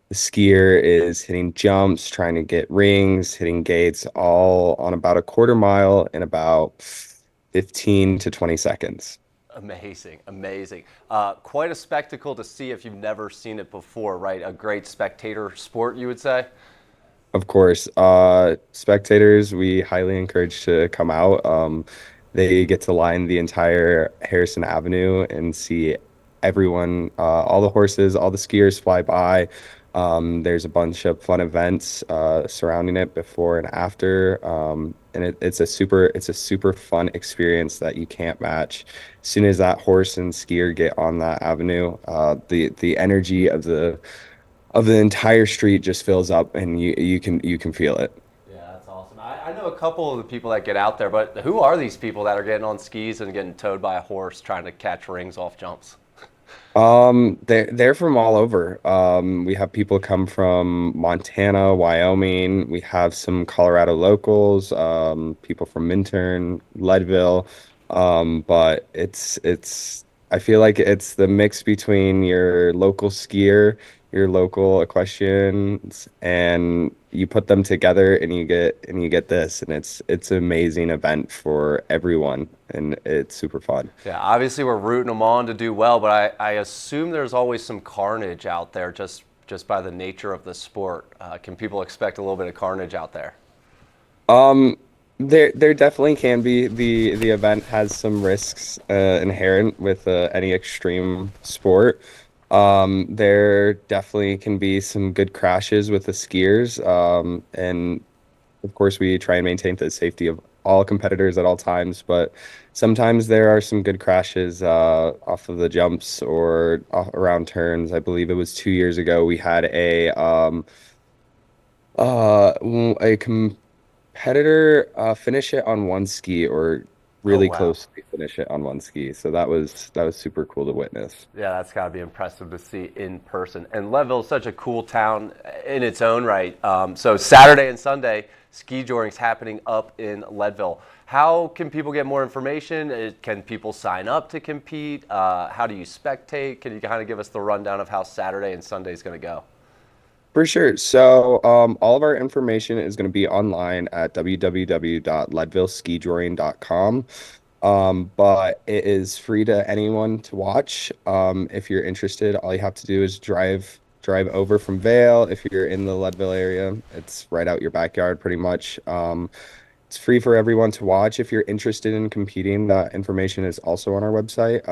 The skier is hitting jumps, trying to get rings, hitting gates, all on about a quarter mile in about 15 to 20 seconds. Amazing, amazing. Quite a spectacle to see if you've never seen it before, right? A great spectator sport, you would say? Of course, spectators, we highly encourage to come out. They get to line the entire Harrison Avenue and see everyone, all the horses, all the skiers fly by. There's a bunch of fun events surrounding it before and after, and it's a super fun experience that you can't match. As soon as that horse and skier get on that avenue, the energy of the entire street just fills up, and you can feel it. Yeah, that's awesome. I know a couple of the people that get out there, but who are these people that are getting on skis and getting towed by a horse trying to catch rings off jumps? They're from all over. We have people come from Montana, Wyoming. We have some Colorado locals, people from Minturn, Leadville. But I feel like it's the mix between your local skier, your local equestrians, and you put them together and you get this, and it's an amazing event for everyone, and it's super fun. Yeah, obviously we're rooting them on to do well, but I assume there's always some carnage out there just by the nature of the sport. Can people expect a little bit of carnage out there? There definitely can be. The event has some risks inherent with any extreme sport. There definitely can be some good crashes with the skiers, and of course we try and maintain the safety of all competitors at all times, but sometimes there are some good crashes off of the jumps or around turns. I believe it was 2 years ago we had a competitor finish it on one ski, or really wow. closely finish it on one ski. So that was super cool to witness. Yeah, that's got to be impressive to see in person. And Leadville is such a cool town in its own right. So Saturday and Sunday, ski touring's happening up in Leadville. How can people get more information? Can people sign up to compete? How do you spectate? Can you kind of give us the rundown of how Saturday and Sunday is going to go? For sure. So all of our information is going to be online at www.leadvilleskijoring.com. But it is free to anyone to watch. If you're interested, all you have to do is drive over from Vail. If you're in the Leadville area, it's right out your backyard pretty much. It's free for everyone to watch. If you're interested in competing, that information is also on our website.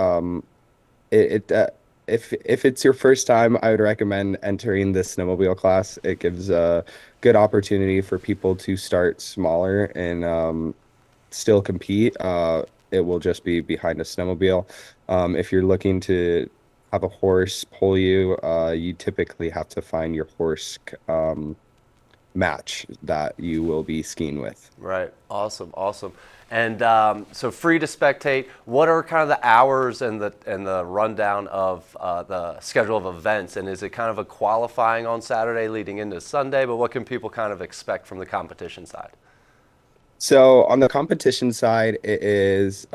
If it's your first time, I would recommend entering the snowmobile class. It gives a good opportunity for people to start smaller and still compete. It will just be behind a snowmobile. If you're looking to have a horse pull you, you typically have to find your horse match that you will be skiing with. Right. Awesome. And so free to spectate. What are kind of the hours and the rundown of the schedule of events? And is it kind of a qualifying on Saturday leading into Sunday? But what can people kind of expect from the competition side? So on the competition side, it is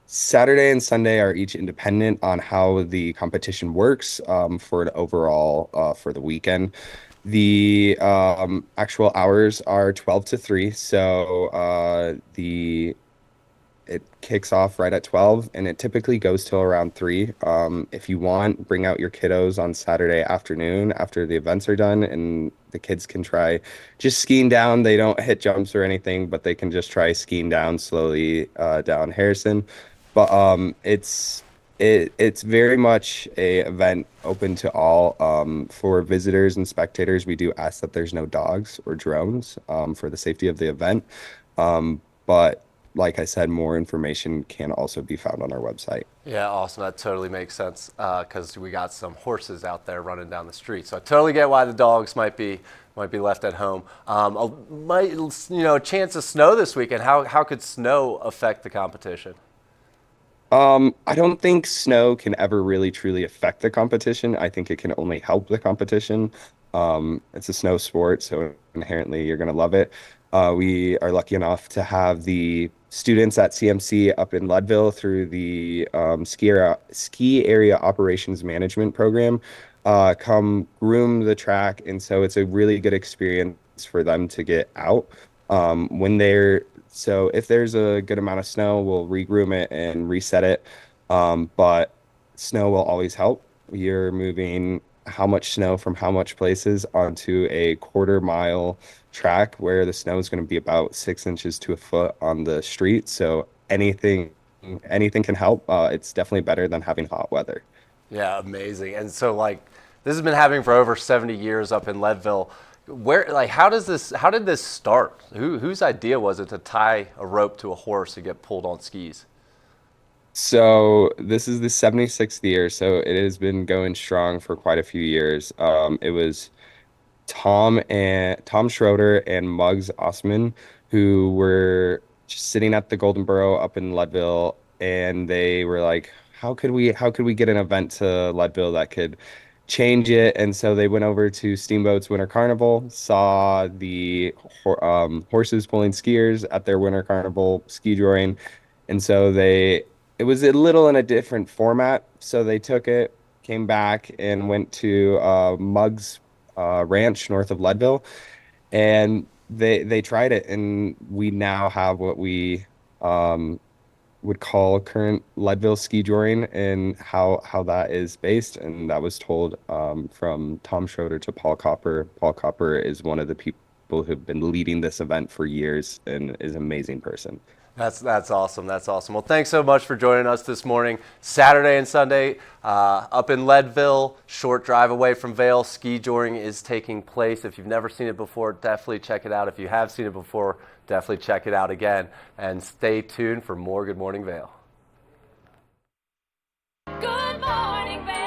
Saturday and Sunday are each independent on how the competition works for the overall for the weekend. The actual hours are 12 to 3, so it kicks off right at 12, and it typically goes till around 3. If you want, bring out your kiddos on Saturday afternoon after the events are done, and the kids can try just skiing down. They don't hit jumps or anything, but they can just try skiing down slowly down Harrison. But it's very much a event open to all. For visitors and spectators, we do ask that there's no dogs or drones for the safety of the event. But like I said, more information can also be found on our website. Yeah, awesome. That totally makes sense because we got some horses out there running down the street. So I totally get why the dogs might be left at home. Chance of snow this weekend. How could snow affect the competition? I don't think snow can ever really truly affect the competition. I think it can only help the competition. It's a snow sport, so inherently you're going to love it. We are lucky enough to have the students at CMC up in Leadville through the ski area operations management program come groom the track, and so it's a really good experience for them to get out so if there's a good amount of snow, we'll regroom it and reset it. But snow will always help. You're moving how much snow from how much places onto a quarter-mile track where the snow is going to be about 6 inches to a foot on the street. So anything can help. It's definitely better than having hot weather. Yeah, amazing. And so this has been happening for over 70 years up in Leadville. How did this start? Whose idea was it to tie a rope to a horse and get pulled on skis? So this is the 76th year, so it has been going strong for quite a few years. It was Tom Schroeder and Muggs Osman who were just sitting at the Golden Borough up in Leadville, and they were like, how could we get an event to Leadville that could change it? And so they went over to Steamboat's Winter Carnival, saw the horses pulling skiers at their Winter Carnival ski drawing, and so it was a little in a different format. So they took it, came back, and went to Muggs Ranch north of Leadville, and they tried it, and we now have what we would call current Leadville ski drawing and how that is based. And that was told from Tom Schroeder to Paul Copper. Paul Copper is one of the people who've been leading this event for years and is an amazing person. That's awesome. That's awesome. Well, thanks so much for joining us this morning. Saturday and Sunday up in Leadville, short drive away from Vail, ski drawing is taking place. If you've never seen it before, definitely check it out. If you have seen it before, definitely check it out again. And stay tuned for more Good Morning Vail. Good morning, Vail.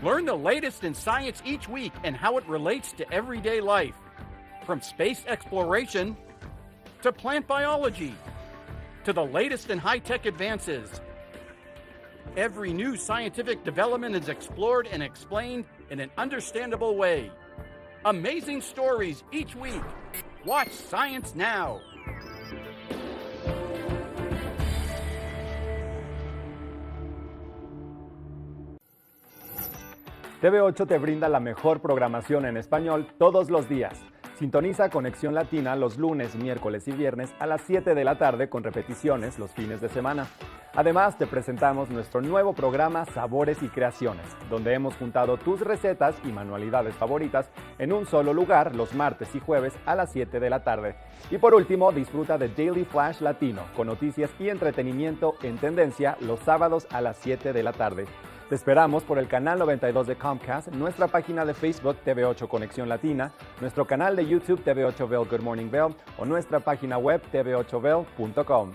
Learn the latest in science each week and how it relates to everyday life. From space exploration to plant biology to the latest in high-tech advances. Every new scientific development is explored and explained in an understandable way. Amazing stories each week. Watch Science Now. TV8 te brinda la mejor programación en español todos los días. Sintoniza Conexión Latina los lunes, miércoles y viernes a las 7 de la tarde con repeticiones los fines de semana. Además, te presentamos nuestro nuevo programa Sabores y Creaciones, donde hemos juntado tus recetas y manualidades favoritas en un solo lugar los martes y jueves a las 7 de la tarde. Y por último, disfruta de Daily Flash Latino, con noticias y entretenimiento en tendencia los sábados a las 7 de la tarde. Te esperamos por el canal 92 de Comcast, nuestra página de Facebook TV8 Conexión Latina, nuestro canal de YouTube TV8 Vail Good Morning Vail o nuestra página web tv8vail.com.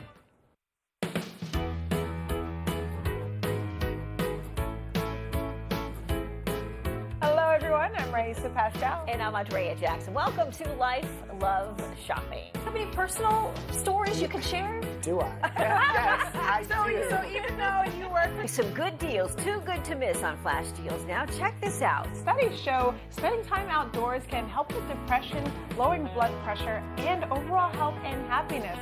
Hello, everyone. I'm Raisa Pascal. And I'm Andrea Jackson. Welcome to Life, Love, Shopping. Have any personal stories you can share? Do I? Yes, I do. So even though you work with some good deals, too good to miss on flash deals. Now check this out. Studies show spending time outdoors can help with depression, lowering blood pressure, and overall health and happiness.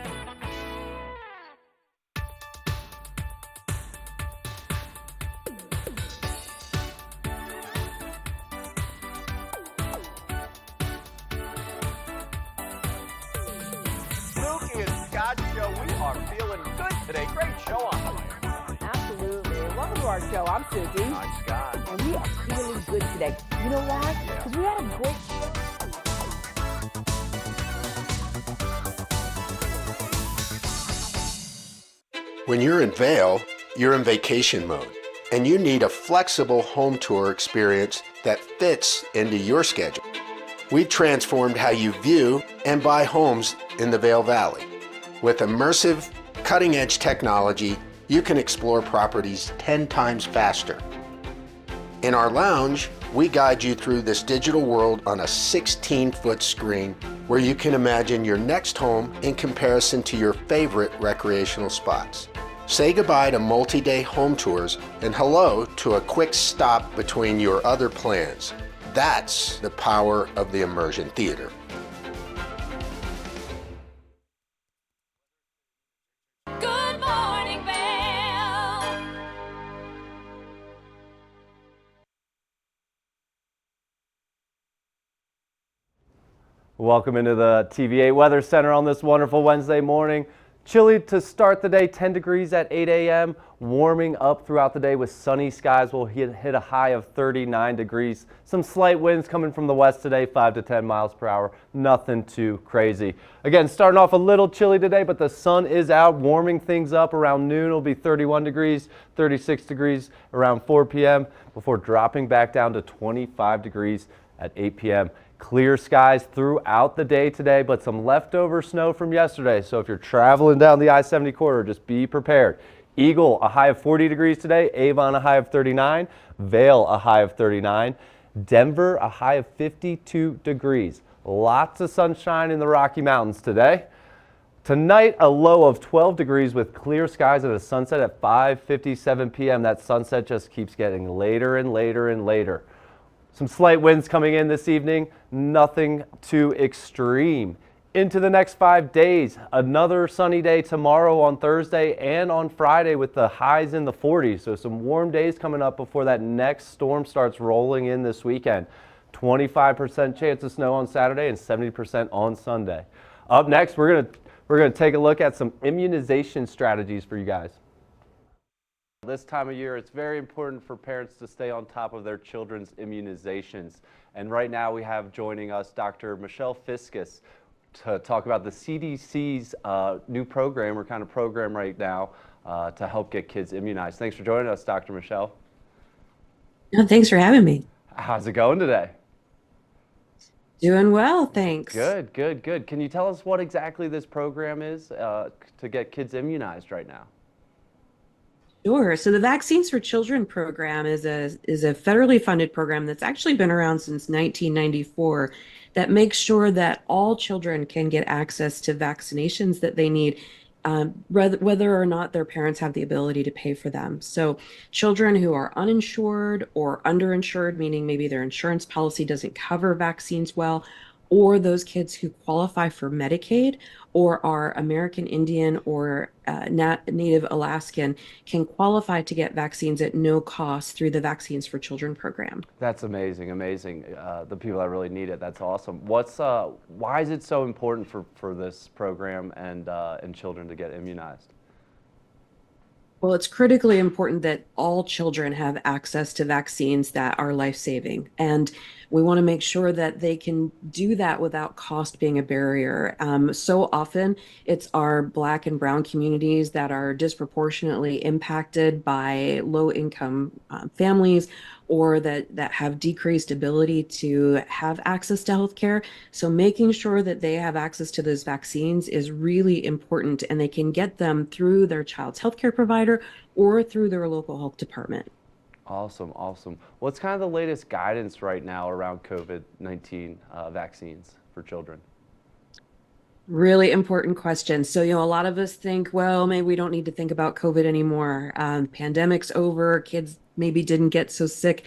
Spooky and Scott Show. We are feeling good today. Great show on the way. Absolutely. Welcome to our show. I'm Susie. Hi, Scott. And we are feeling good today. You know why? Because we had a great show. When you're in Vail, you're in vacation mode, and you need a flexible home tour experience that fits into your schedule. We've transformed how you view and buy homes in the Vail Valley. With immersive, cutting-edge technology, you can explore properties 10 times faster. In our lounge, we guide you through this digital world on a 16-foot screen where you can imagine your next home in comparison to your favorite recreational spots. Say goodbye to multi-day home tours and hello to a quick stop between your other plans. That's the power of the immersion theater. Good morning, Vail. Welcome into the TVA Weather Center on this wonderful Wednesday morning. Chilly to start the day, 10 degrees at 8 a.m. Warming up throughout the day with sunny skies. We'll hit a high of 39 degrees. Some slight winds coming from the west today, 5 to 10 miles per hour. Nothing too crazy. Again, starting off a little chilly today, but the sun is out, warming things up. Around noon, it'll be 31 degrees, 36 degrees around 4 p.m. before dropping back down to 25 degrees at 8 p.m. Clear skies throughout the day today, but some leftover snow from yesterday. So if you're traveling down the I-70 corridor, just be prepared. Eagle, a high of 40 degrees today. Avon, a high of 39. Vail, a high of 39. Denver, a high of 52 degrees. Lots of sunshine in the Rocky Mountains today. Tonight, a low of 12 degrees with clear skies and a sunset at 5:57 p.m. That sunset just keeps getting later and later and later. Some slight winds coming in this evening, nothing too extreme. Into the next 5 days, another sunny day tomorrow on Thursday and on Friday with the highs in the 40s. So some warm days coming up before that next storm starts rolling in this weekend. 25% chance of snow on Saturday and 70% on Sunday. Up next, we're gonna take a look at some immunization strategies for you guys. This time of year, it's very important for parents to stay on top of their children's immunizations. And right now we have joining us Dr. Michelle Fiskus to talk about the CDC's new program, or kind of program right now, to help get kids immunized. Thanks for joining us, Dr. Michelle. No, thanks for having me. How's it going today? Doing well, thanks. Good, good, good. Can you tell us what exactly this program is to get kids immunized right now? Sure. So the Vaccines for Children program is a federally funded program that's actually been around since 1994 that makes sure that all children can get access to vaccinations that they need, whether or not their parents have the ability to pay for them. So children who are uninsured or underinsured, meaning maybe their insurance policy doesn't cover vaccines well, or those kids who qualify for Medicaid or are American Indian or Native Alaskan can qualify to get vaccines at no cost through the Vaccines for Children program. That's amazing, amazing. The people that really need it, that's awesome. Why is it so important for this program and children to get immunized? Well, it's critically important that all children have access to vaccines that are life-saving. And we want to make sure that they can do that without cost being a barrier. So often it's our Black and Brown communities that are disproportionately impacted by low-income families or that have decreased ability to have access to healthcare. So making sure that they have access to those vaccines is really important, and they can get them through their child's healthcare provider or through their local health department. Awesome, awesome. What's kind of the latest guidance right now around COVID-19 vaccines for children? Really important question. So, a lot of us think, well, maybe we don't need to think about COVID anymore. Pandemic's over, kids maybe didn't get so sick.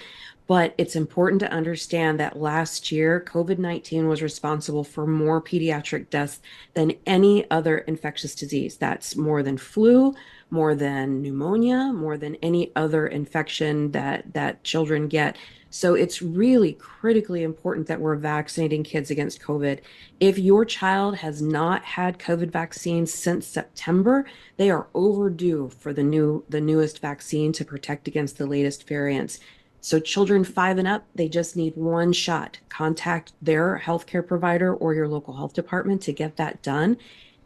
But it's important to understand that last year, COVID-19 was responsible for more pediatric deaths than any other infectious disease. That's more than flu, more than pneumonia, more than any other infection that children get. So it's really critically important that we're vaccinating kids against COVID. If your child has not had COVID vaccines since September, they are overdue for the newest vaccine to protect against the latest variants. So children 5 and up, they just need one shot. Contact their healthcare provider or your local health department to get that done.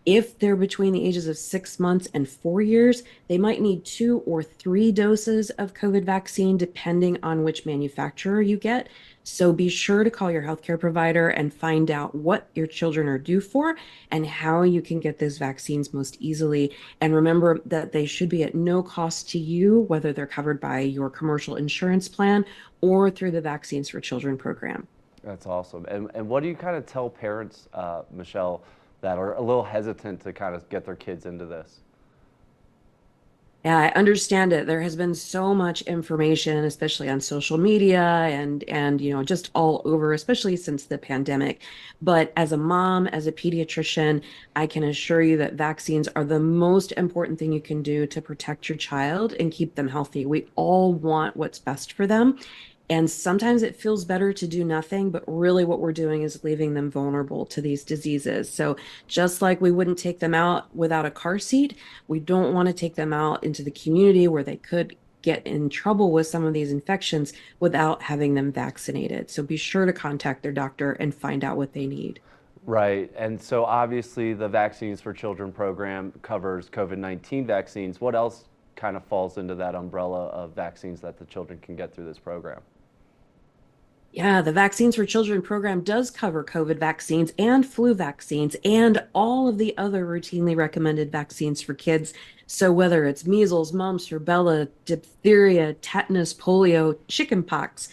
If they're between the ages of 6 months and 4 years, they might need 2 or 3 doses of COVID vaccine, depending on which manufacturer you get. So be sure to call your healthcare provider and find out what your children are due for and how you can get those vaccines most easily. And remember that they should be at no cost to you, whether they're covered by your commercial insurance plan or through the Vaccines for Children program. That's awesome. And what do you kind of tell parents, Michelle, that are a little hesitant to kind of get their kids into this? Yeah, I understand it. There has been so much information, especially on social media and just all over, especially since the pandemic. But as a mom, as a pediatrician, I can assure you that vaccines are the most important thing you can do to protect your child and keep them healthy. We all want what's best for them. And sometimes it feels better to do nothing, but really what we're doing is leaving them vulnerable to these diseases. So just like we wouldn't take them out without a car seat, we don't want to take them out into the community where they could get in trouble with some of these infections without having them vaccinated. So be sure to contact their doctor and find out what they need. Right. And so obviously the Vaccines for Children program covers COVID-19 vaccines. What else kind of falls into that umbrella of vaccines that the children can get through this program? Yeah, the Vaccines for Children program does cover COVID vaccines and flu vaccines and all of the other routinely recommended vaccines for kids. So whether it's measles, mumps, rubella, diphtheria, tetanus, polio, chickenpox,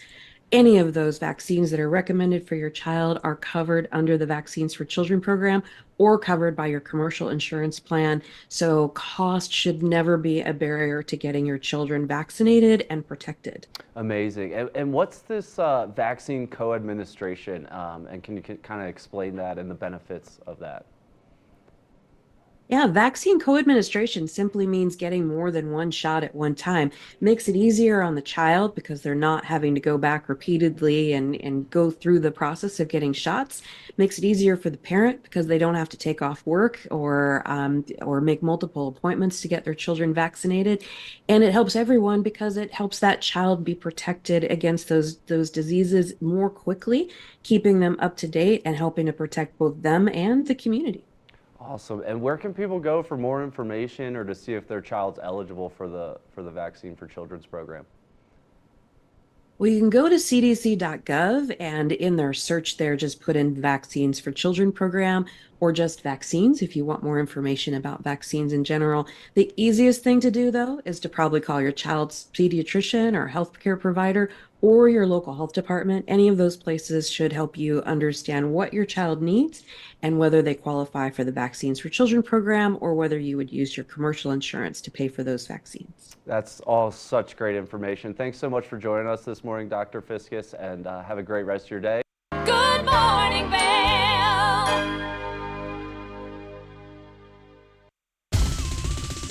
any of those vaccines that are recommended for your child are covered under the Vaccines for Children program or covered by your commercial insurance plan. So cost should never be a barrier to getting your children vaccinated and protected. Amazing. And what's this vaccine co-administration? And can you kind of explain that and the benefits of that? Yeah, vaccine co-administration simply means getting more than one shot at one time. Makes it easier on the child because they're not having to go back repeatedly and go through the process of getting shots. Makes it easier for the parent because they don't have to take off work or make multiple appointments to get their children vaccinated. And it helps everyone because it helps that child be protected against those diseases more quickly, keeping them up to date and helping to protect both them and the community. Awesome. And where can people go for more information or to see if their child's eligible for the Vaccine for Children's program? Well, you can go to cdc.gov and in their search there, just put in Vaccines for Children program or just vaccines if you want more information about vaccines in general. The easiest thing to do, though, is to probably call your child's pediatrician or healthcare provider or your local health department. Any of those places should help you understand what your child needs and whether they qualify for the Vaccines for Children program or whether you would use your commercial insurance to pay for those vaccines. That's all such great information. Thanks so much for joining us this morning, Dr. Fiscus, and have a great rest of your day. Good morning, Vail.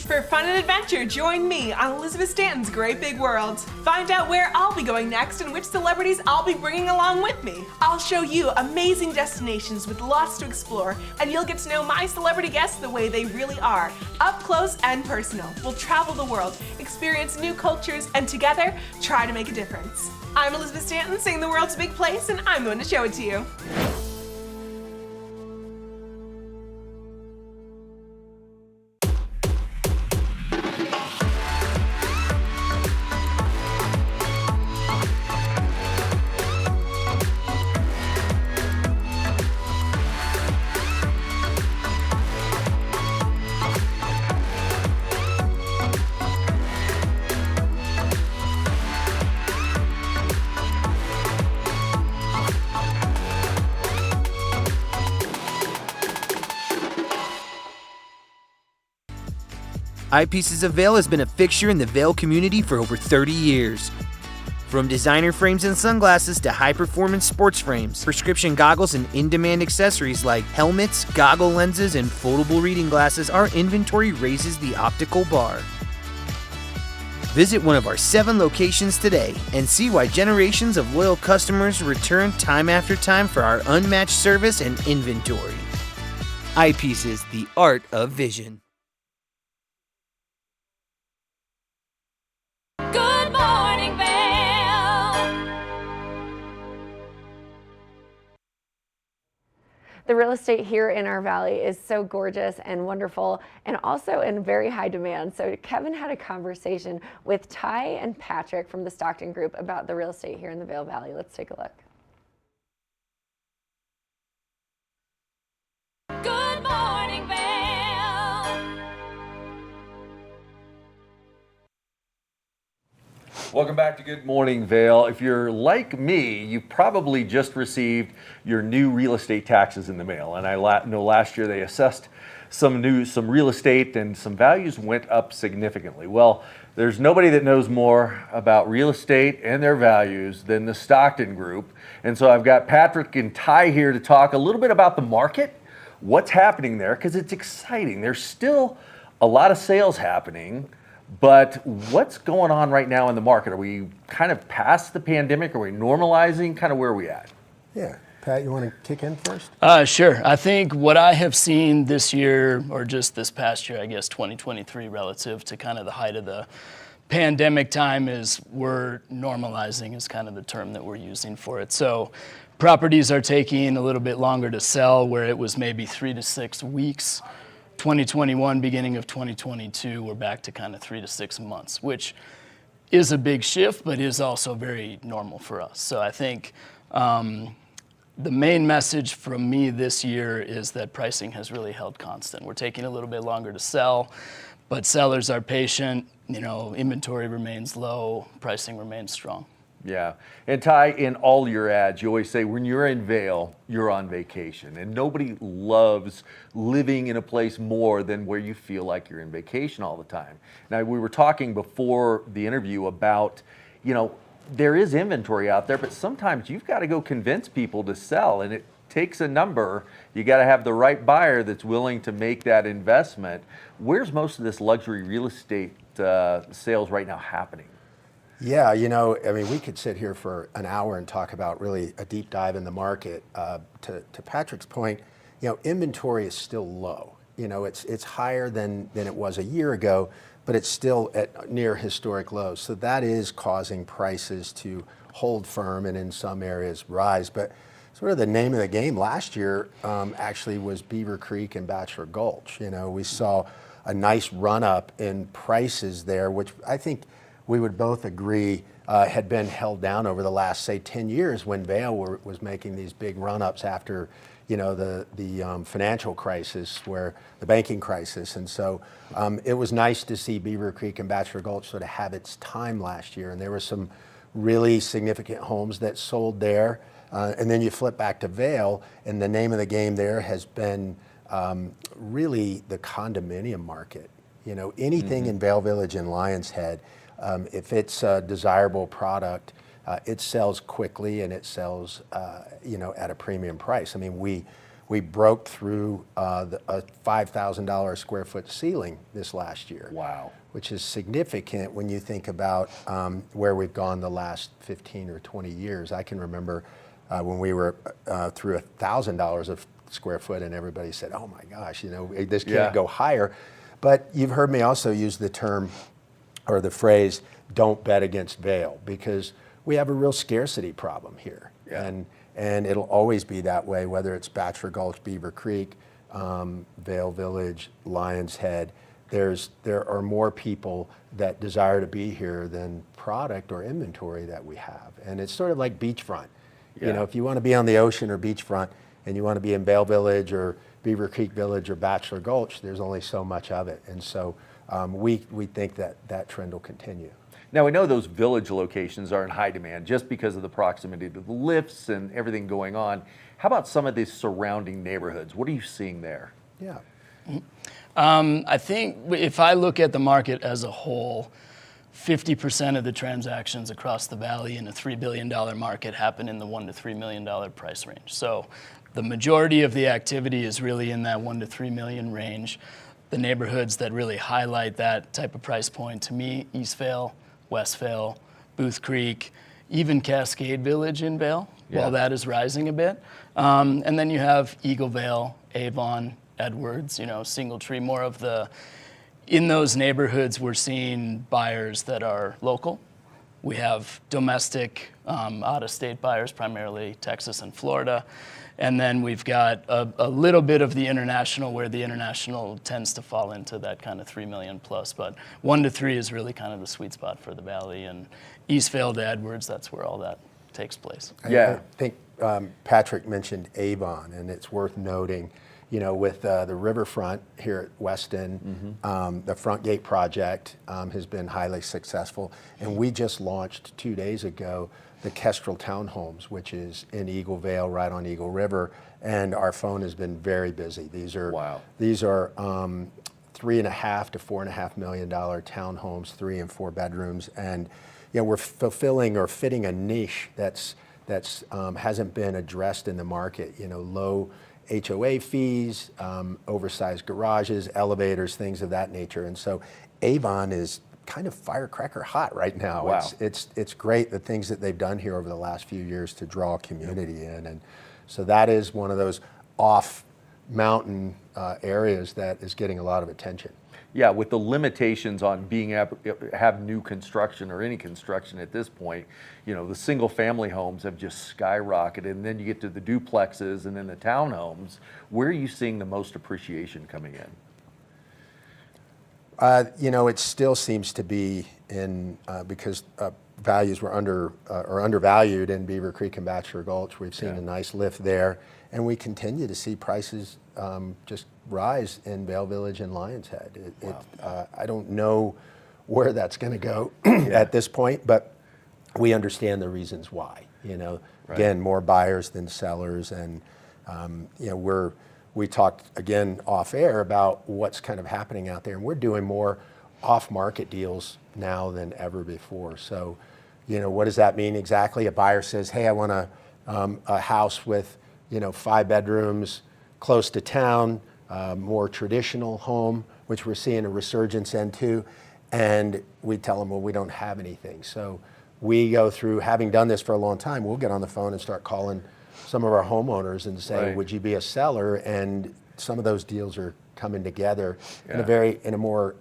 For fun and adventure, join me on Elizabeth Stanton's Great Big World. Find out where I'll be going next and which celebrities I'll be bringing along with me. I'll show you amazing destinations with lots to explore, and you'll get to know my celebrity guests the way they really are, up close and personal. We'll travel the world, experience new cultures, and together, try to make a difference. I'm Elizabeth Stanton, saying the world's a big place, and I'm going to show it to you. Eyepieces of Vail has been a fixture in the Vail community for over 30 years. From designer frames and sunglasses to high-performance sports frames, prescription goggles, and in-demand accessories like helmets, goggle lenses, and foldable reading glasses, our inventory raises the optical bar. Visit one of our 7 locations today and see why generations of loyal customers return time after time for our unmatched service and inventory. Eyepieces, the art of vision. Good morning, Vail. The real estate here in our valley is so gorgeous and wonderful and also in very high demand. So Kevin had a conversation with Ty and Patrick from the Stockton Group about the real estate here in the Vail Valley. Let's take a look. Good morning, Vail. Welcome back to Good Morning Vail. If you're like me, you probably just received your new real estate taxes in the mail. And I know last year they assessed some real estate and some values went up significantly. Well, there's nobody that knows more about real estate and their values than the Stockton Group. And so I've got Patrick and Ty here to talk a little bit about the market, what's happening there, because it's exciting. There's still a lot of sales happening. But what's going on right now in the market? Are we kind of past the pandemic? Are we normalizing? Kind of where are we at? Yeah. Pat, you want to kick in first? Sure. I think what I have seen this year, or just this past year, I guess 2023, relative to kind of the height of the pandemic time, is we're normalizing is kind of the term that we're using for it. So properties are taking a little bit longer to sell, where it was maybe 3 to 6 weeks. 2021, beginning of 2022, we're back to kind of 3 to 6 months, which is a big shift, but is also very normal for us. So I think the main message from me this year is that pricing has really held constant. We're taking a little bit longer to sell, but sellers are patient. You know, inventory remains low, pricing remains strong. Yeah. And Ty, in all your ads, you always say when you're in Vail, you're on vacation. And nobody loves living in a place more than where you feel like you're in vacation all the time. Now, we were talking before the interview about, you know, there is inventory out there, but sometimes you've got to go convince people to sell, and it takes a number. You got to have the right buyer that's willing to make that investment. Where's most of this luxury real estate sales right now happening? Yeah, you know, I mean, we could sit here for an hour and talk about really a deep dive in the market. To Patrick's point, you know, inventory is still low. You know, it's higher than it was a year ago, but it's still at near historic lows. So that is causing prices to hold firm and in some areas rise. But sort of the name of the game last year actually was Beaver Creek and Bachelor Gulch. You know, we saw a nice run up in prices there, which I think we would both agree had been held down over the last, say, 10 years when Vail was making these big run-ups after, you know, the financial crisis, where the banking crisis. And so it was nice to see Beaver Creek and Bachelor Gulch sort of have its time last year. And there were some really significant homes that sold there. And then you flip back to Vail, and the name of the game there has been really the condominium market. You know, anything in Vail Village and Lions Head, if it's a desirable product, it sells quickly and it sells, you know, at a premium price. I mean, we we broke through a $5,000 a square foot ceiling this last year. Wow. Which is significant when you think about where we've gone the last 15 or 20 years. I can remember when we were through $1,000 a square foot, and everybody said, "Oh my gosh, this can't go higher." But you've heard me also use the term or the phrase, "Don't bet against Vail," because we have a real scarcity problem here, and it'll always be that way, whether it's Bachelor Gulch, Beaver Creek, Vail Village, Lions Head. There are more people that desire to be here than product or inventory that we have. And it's sort of like beachfront. If you want to be on the ocean or beachfront and you want to be in Vail Village or Beaver Creek Village or Bachelor Gulch, there's only so much of it. And so we think that trend will continue. Now, we know those village locations are in high demand just because of the proximity to the lifts and everything going on. How about some of these surrounding neighborhoods? What are you seeing there? Yeah. I think if I look at the market as a whole, 50% of the transactions across the valley in a $3 billion market happen in the $1 to $3 million price range. So the majority of the activity is really in that $1 to $3 million range. The neighborhoods that really highlight that type of price point to me, East Vail, West Vail, Booth Creek, even Cascade Village in Vail, while that is rising a bit. And then you have Eagle Vale, Avon, Edwards, Single Tree, more of in those neighborhoods, we're seeing buyers that are local. We have domestic, out-of-state buyers, primarily Texas and Florida. And then we've got a little bit of the international, where the international tends to fall into that kind of 3 million plus. But 1 to 3 is really kind of the sweet spot for the valley. And East Vail to Edwards, that's where all that takes place. I think Patrick mentioned Avon, and it's worth noting, with the riverfront here at Weston, the Front Gate project has been highly successful. And we just launched 2 days ago the Kestrel Townhomes, which is in Eagle Vale, right on Eagle River, and our phone has been very busy. These are $3.5 to $4.5 million townhomes, 3 and 4 bedrooms, and we're fulfilling or fitting a niche that's hasn't been addressed in the market. Low HOA fees, oversized garages, elevators, things of that nature, and so Avon is kind of firecracker hot right now. Wow. It's great, the things that they've done here over the last few years to draw community in, and so that is one of those off mountain areas that is getting a lot of attention. Yeah, with the limitations on being able to have new construction or any construction at this point, the single family homes have just skyrocketed, and then you get to the duplexes and then the townhomes. Where are you seeing the most appreciation coming in? It still seems to be in because values were undervalued in Beaver Creek and Bachelor Gulch. We've seen a nice lift there, and we continue to see prices just rise in Vail Village and Lions Head. I don't know where that's going to go at this point, but we understand the reasons why. Again, more buyers than sellers, and we talked again off air about what's kind of happening out there, and we're doing more off-market deals now than ever before. So, what does that mean exactly? A buyer says, "Hey, I want a house with 5 bedrooms, close to town, more traditional home," which we're seeing a resurgence into, and we tell them, well, we don't have anything. So we go through, having done this for a long time, we'll get on the phone and start calling some of our homeowners and say, would you be a seller? And some of those deals are coming together in a more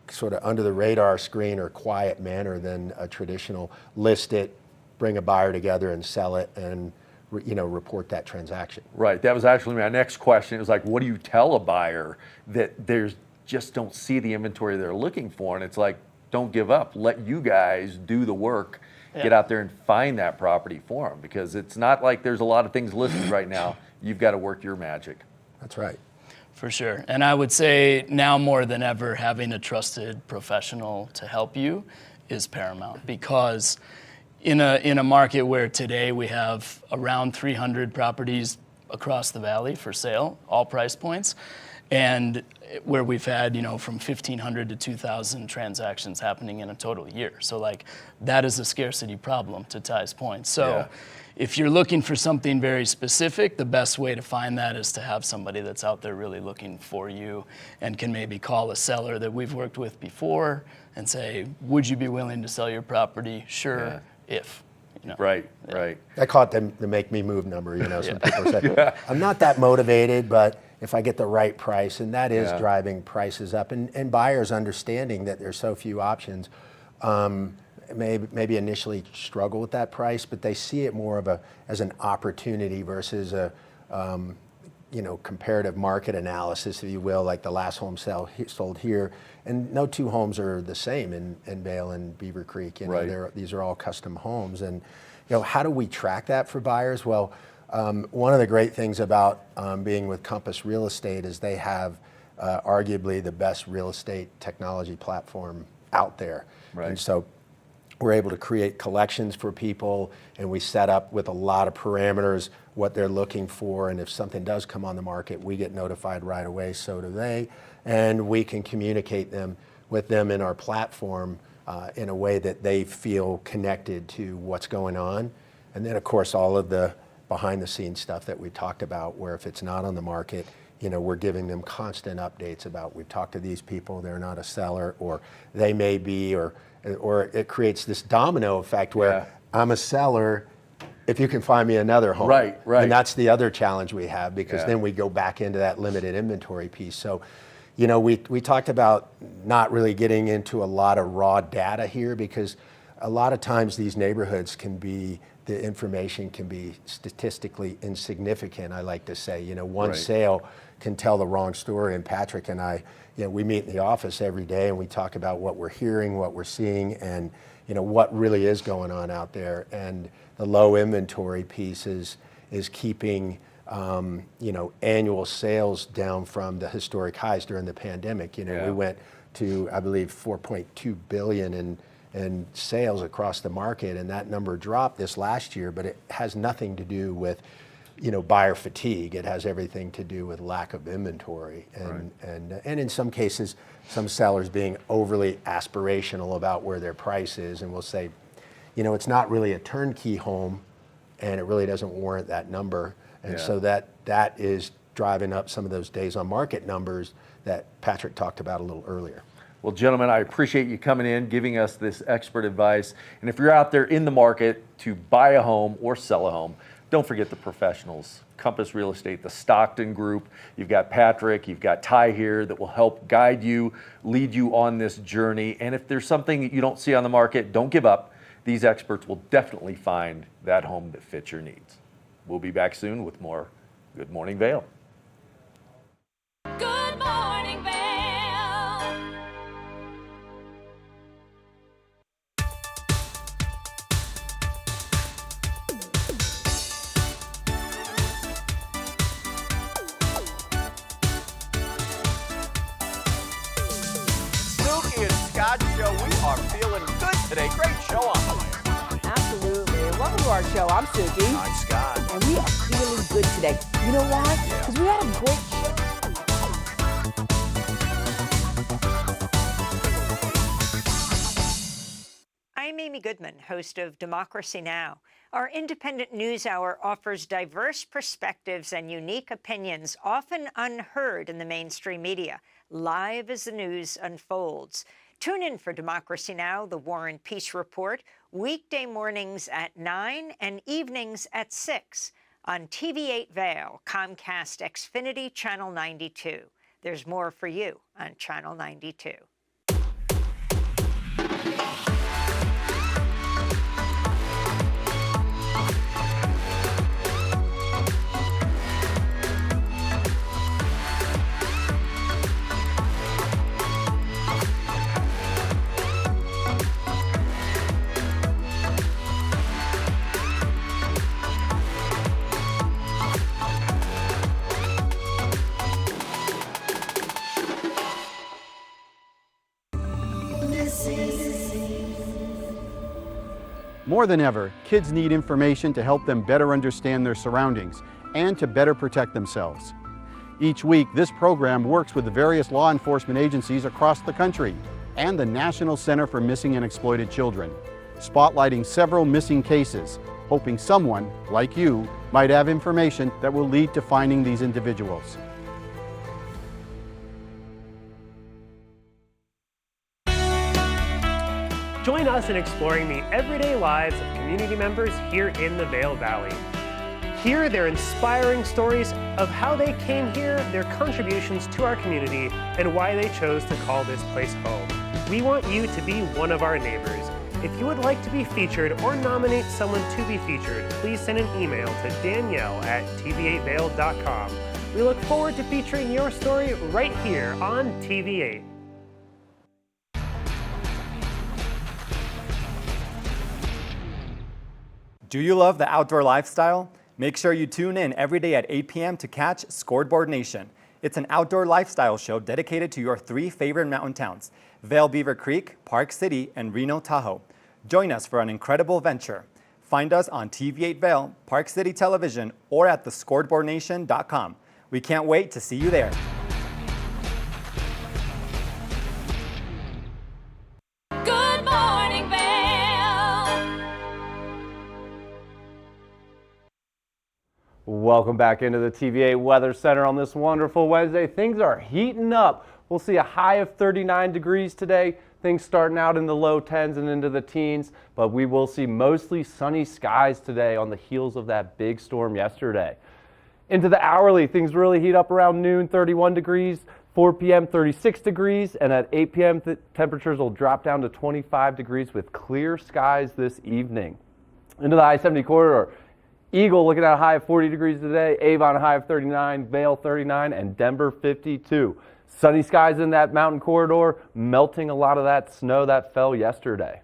sort of under the radar screen or quiet manner than a traditional list it, bring a buyer together and sell it, and report that transaction. Right. That was actually my next question. It was like, what do you tell a buyer that there's just don't see the inventory they're looking for? And it's like, don't give up. Let you guys do the work. Get out there and find that property for them, because it's not like there's a lot of things listed right now. You've got to work your magic. That's right. For sure. And I would say now more than ever, having a trusted professional to help you is paramount, because in a market where today we have around 300 properties across the valley for sale, all price points, and where we've had, from 1,500 to 2,000 transactions happening in a total year. So like that is a scarcity problem, to Ty's point. So if you're looking for something very specific, the best way to find that is to have somebody that's out there really looking for you and can maybe call a seller that we've worked with before and say, would you be willing to sell your property? Sure, if. Right. I call it the make me move number. Some people say, I'm not that motivated, but if I get the right price, and that is driving prices up, and buyers understanding that there's so few options, maybe initially struggle with that price, but they see it more as an opportunity versus a comparative market analysis, if you will, like the last home sold here. And no two homes are the same in Vail and Beaver Creek. These are all custom homes. And how do we track that for buyers? Well, one of the great things about being with Compass Real Estate is they have arguably the best real estate technology platform out there. And so we're able to create collections for people, and we set up with a lot of parameters what they're looking for, and if something does come on the market, we get notified right away, so do they, and we can communicate with them in our platform in a way that they feel connected to what's going on. And then of course all of the behind the scenes stuff that we talked about, where if it's not on the market, we're giving them constant updates about, we've talked to these people, they're not a seller, or they may be, or it creates this domino effect where I'm a seller, if you can find me another home. Right. And that's the other challenge we have, because then we go back into that limited inventory piece. So, we talked about not really getting into a lot of raw data here, because a lot of times these neighborhoods the information can be statistically insignificant, I like to say. One sale can tell the wrong story, and Patrick and I, we meet in the office every day and we talk about what we're hearing, what we're seeing, and what really is going on out there. And the low inventory piece is keeping annual sales down from the historic highs during the pandemic. We went to, I believe, 4.2 billion in sales across the market, and that number dropped this last year, but it has nothing to do with buyer fatigue. It has everything to do with lack of inventory, and in some cases, some sellers being overly aspirational about where their price is, and will say, it's not really a turnkey home, and it really doesn't warrant that number, and so that is driving up some of those days on market numbers that Patrick talked about a little earlier. Well, gentlemen, I appreciate you coming in, giving us this expert advice. And if you're out there in the market to buy a home or sell a home, don't forget the professionals, Compass Real Estate, the Stockton Group. You've got Patrick, you've got Ty here that will help guide you, lead you on this journey. And if there's something that you don't see on the market, don't give up. These experts will definitely find that home that fits your needs. We'll be back soon with more Good Morning Vail. Good morning, Vail. Suki and Scott Show, we are feeling good today. Great show on the way. Absolutely. Welcome to our show. I'm Suki. I'm Scott. And we are feeling good today. You know why? Because we had a great show. I'm Amy Goodman, host of Democracy Now! Our independent news hour offers diverse perspectives and unique opinions, often unheard in the mainstream media, live as the news unfolds. Tune in for Democracy Now!, the War and Peace Report, weekday mornings at 9 and evenings at 6 on TV8 Vail, Comcast Xfinity Channel 92. There's more for you on Channel 92. More than ever, kids need information to help them better understand their surroundings and to better protect themselves. Each week, this program works with the various law enforcement agencies across the country and the National Center for Missing and Exploited Children, spotlighting several missing cases, hoping someone, like you, might have information that will lead to finding these individuals. Join us in exploring the everyday lives of community members here in the Vail Valley. Hear their inspiring stories of how they came here, their contributions to our community, and why they chose to call this place home. We want you to be one of our neighbors. If you would like to be featured or nominate someone to be featured, please send an email to danielle@tv8vail.com. We look forward to featuring your story right here on TV8. Do you love the outdoor lifestyle? Make sure you tune in every day at 8 p.m. to catch Scoreboard Nation. It's an outdoor lifestyle show dedicated to your 3 favorite mountain towns, Vail Beaver Creek, Park City, and Reno Tahoe. Join us for an incredible venture. Find us on TV8 Vail, Park City Television, or at thescoreboardnation.com. We can't wait to see you there. Good morning, Vail. Welcome back into the TVA Weather Center on this wonderful Wednesday. Things are heating up. We'll see a high of 39 degrees today. Things starting out in the low 10s and into the teens, but we will see mostly sunny skies today on the heels of that big storm yesterday. Into the hourly, things really heat up around noon, 31 degrees, 4 p.m. 36 degrees, and at 8 p.m. temperatures will drop down to 25 degrees with clear skies this evening. Into the I-70 corridor, Eagle looking at a high of 40 degrees today, Avon a high of 39, Vail 39, and Denver 52. Sunny skies in that mountain corridor, melting a lot of that snow that fell yesterday.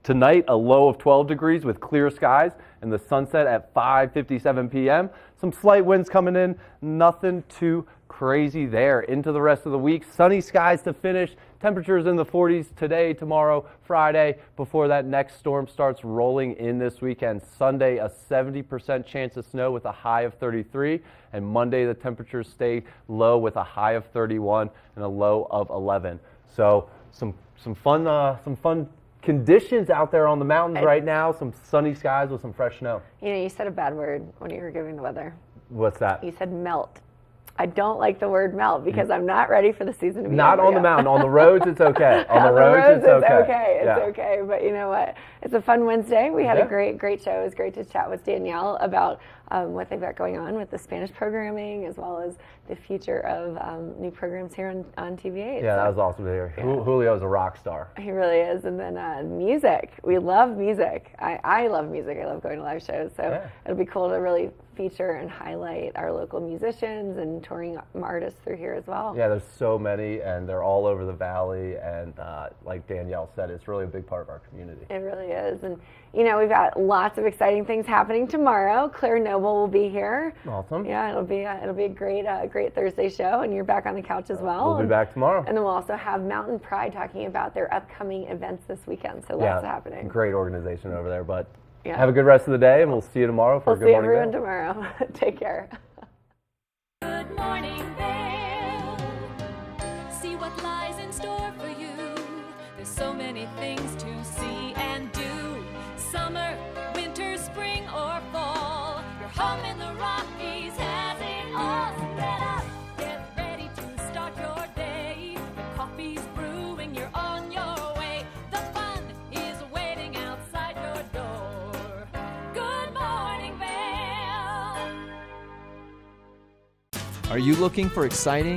Tonight, a low of 12 degrees with clear skies and the sunset at 5:57 p.m. Some slight winds coming in, nothing too crazy there. Into the rest of the week, sunny skies to finish. Temperatures in the 40s today, tomorrow, Friday, before that next storm starts rolling in this weekend. Sunday, a 70% chance of snow with a high of 33. And Monday, the temperatures stay low with a high of 31 and a low of 11. So some fun conditions out there on the mountains right now. Some sunny skies with some fresh snow. You know, you said a bad word when you were giving the weather. What's that? You said melt. I don't like the word melt because I'm not ready for the season to be Not over on the yet. mountain. On the roads, it's okay. On the roads, it's okay. It's okay. But you know what? It's a fun Wednesday. We had a great show. It was great to chat with Danielle about what they've got going on with the Spanish programming as well as the future of new programs here on TV8. Yeah, that was awesome to hear. Julio's a rock star. He really is. And then music. We love music. I love music. I love going to live shows. So it'll be cool to really feature and highlight our local musicians and touring artists through here as well. Yeah, there's so many, and they're all over the valley. And like Danielle said, it's really a big part of our community. It really is. And, you know, we've got lots of exciting things happening tomorrow. Claire Noble will be here. Awesome. Yeah, it'll be a great Thursday show, and you're back on the couch as well. We'll be back tomorrow. And then we'll also have Mountain Pride talking about their upcoming events this weekend. So lots happening. Great organization over there. But have a good rest of the day, and we'll see you tomorrow for a Good Morning We'll see everyone tomorrow. Take care. Good morning, Vail. See what lies in store for you. There's so many things to see and do. Summer, winter, spring, or fall. Your home in the Rockies has it all. So get up, get ready to start your day. Your coffee's brewing, you're on your way. The fun is waiting outside your door. Good morning, Vail. Are you looking for exciting,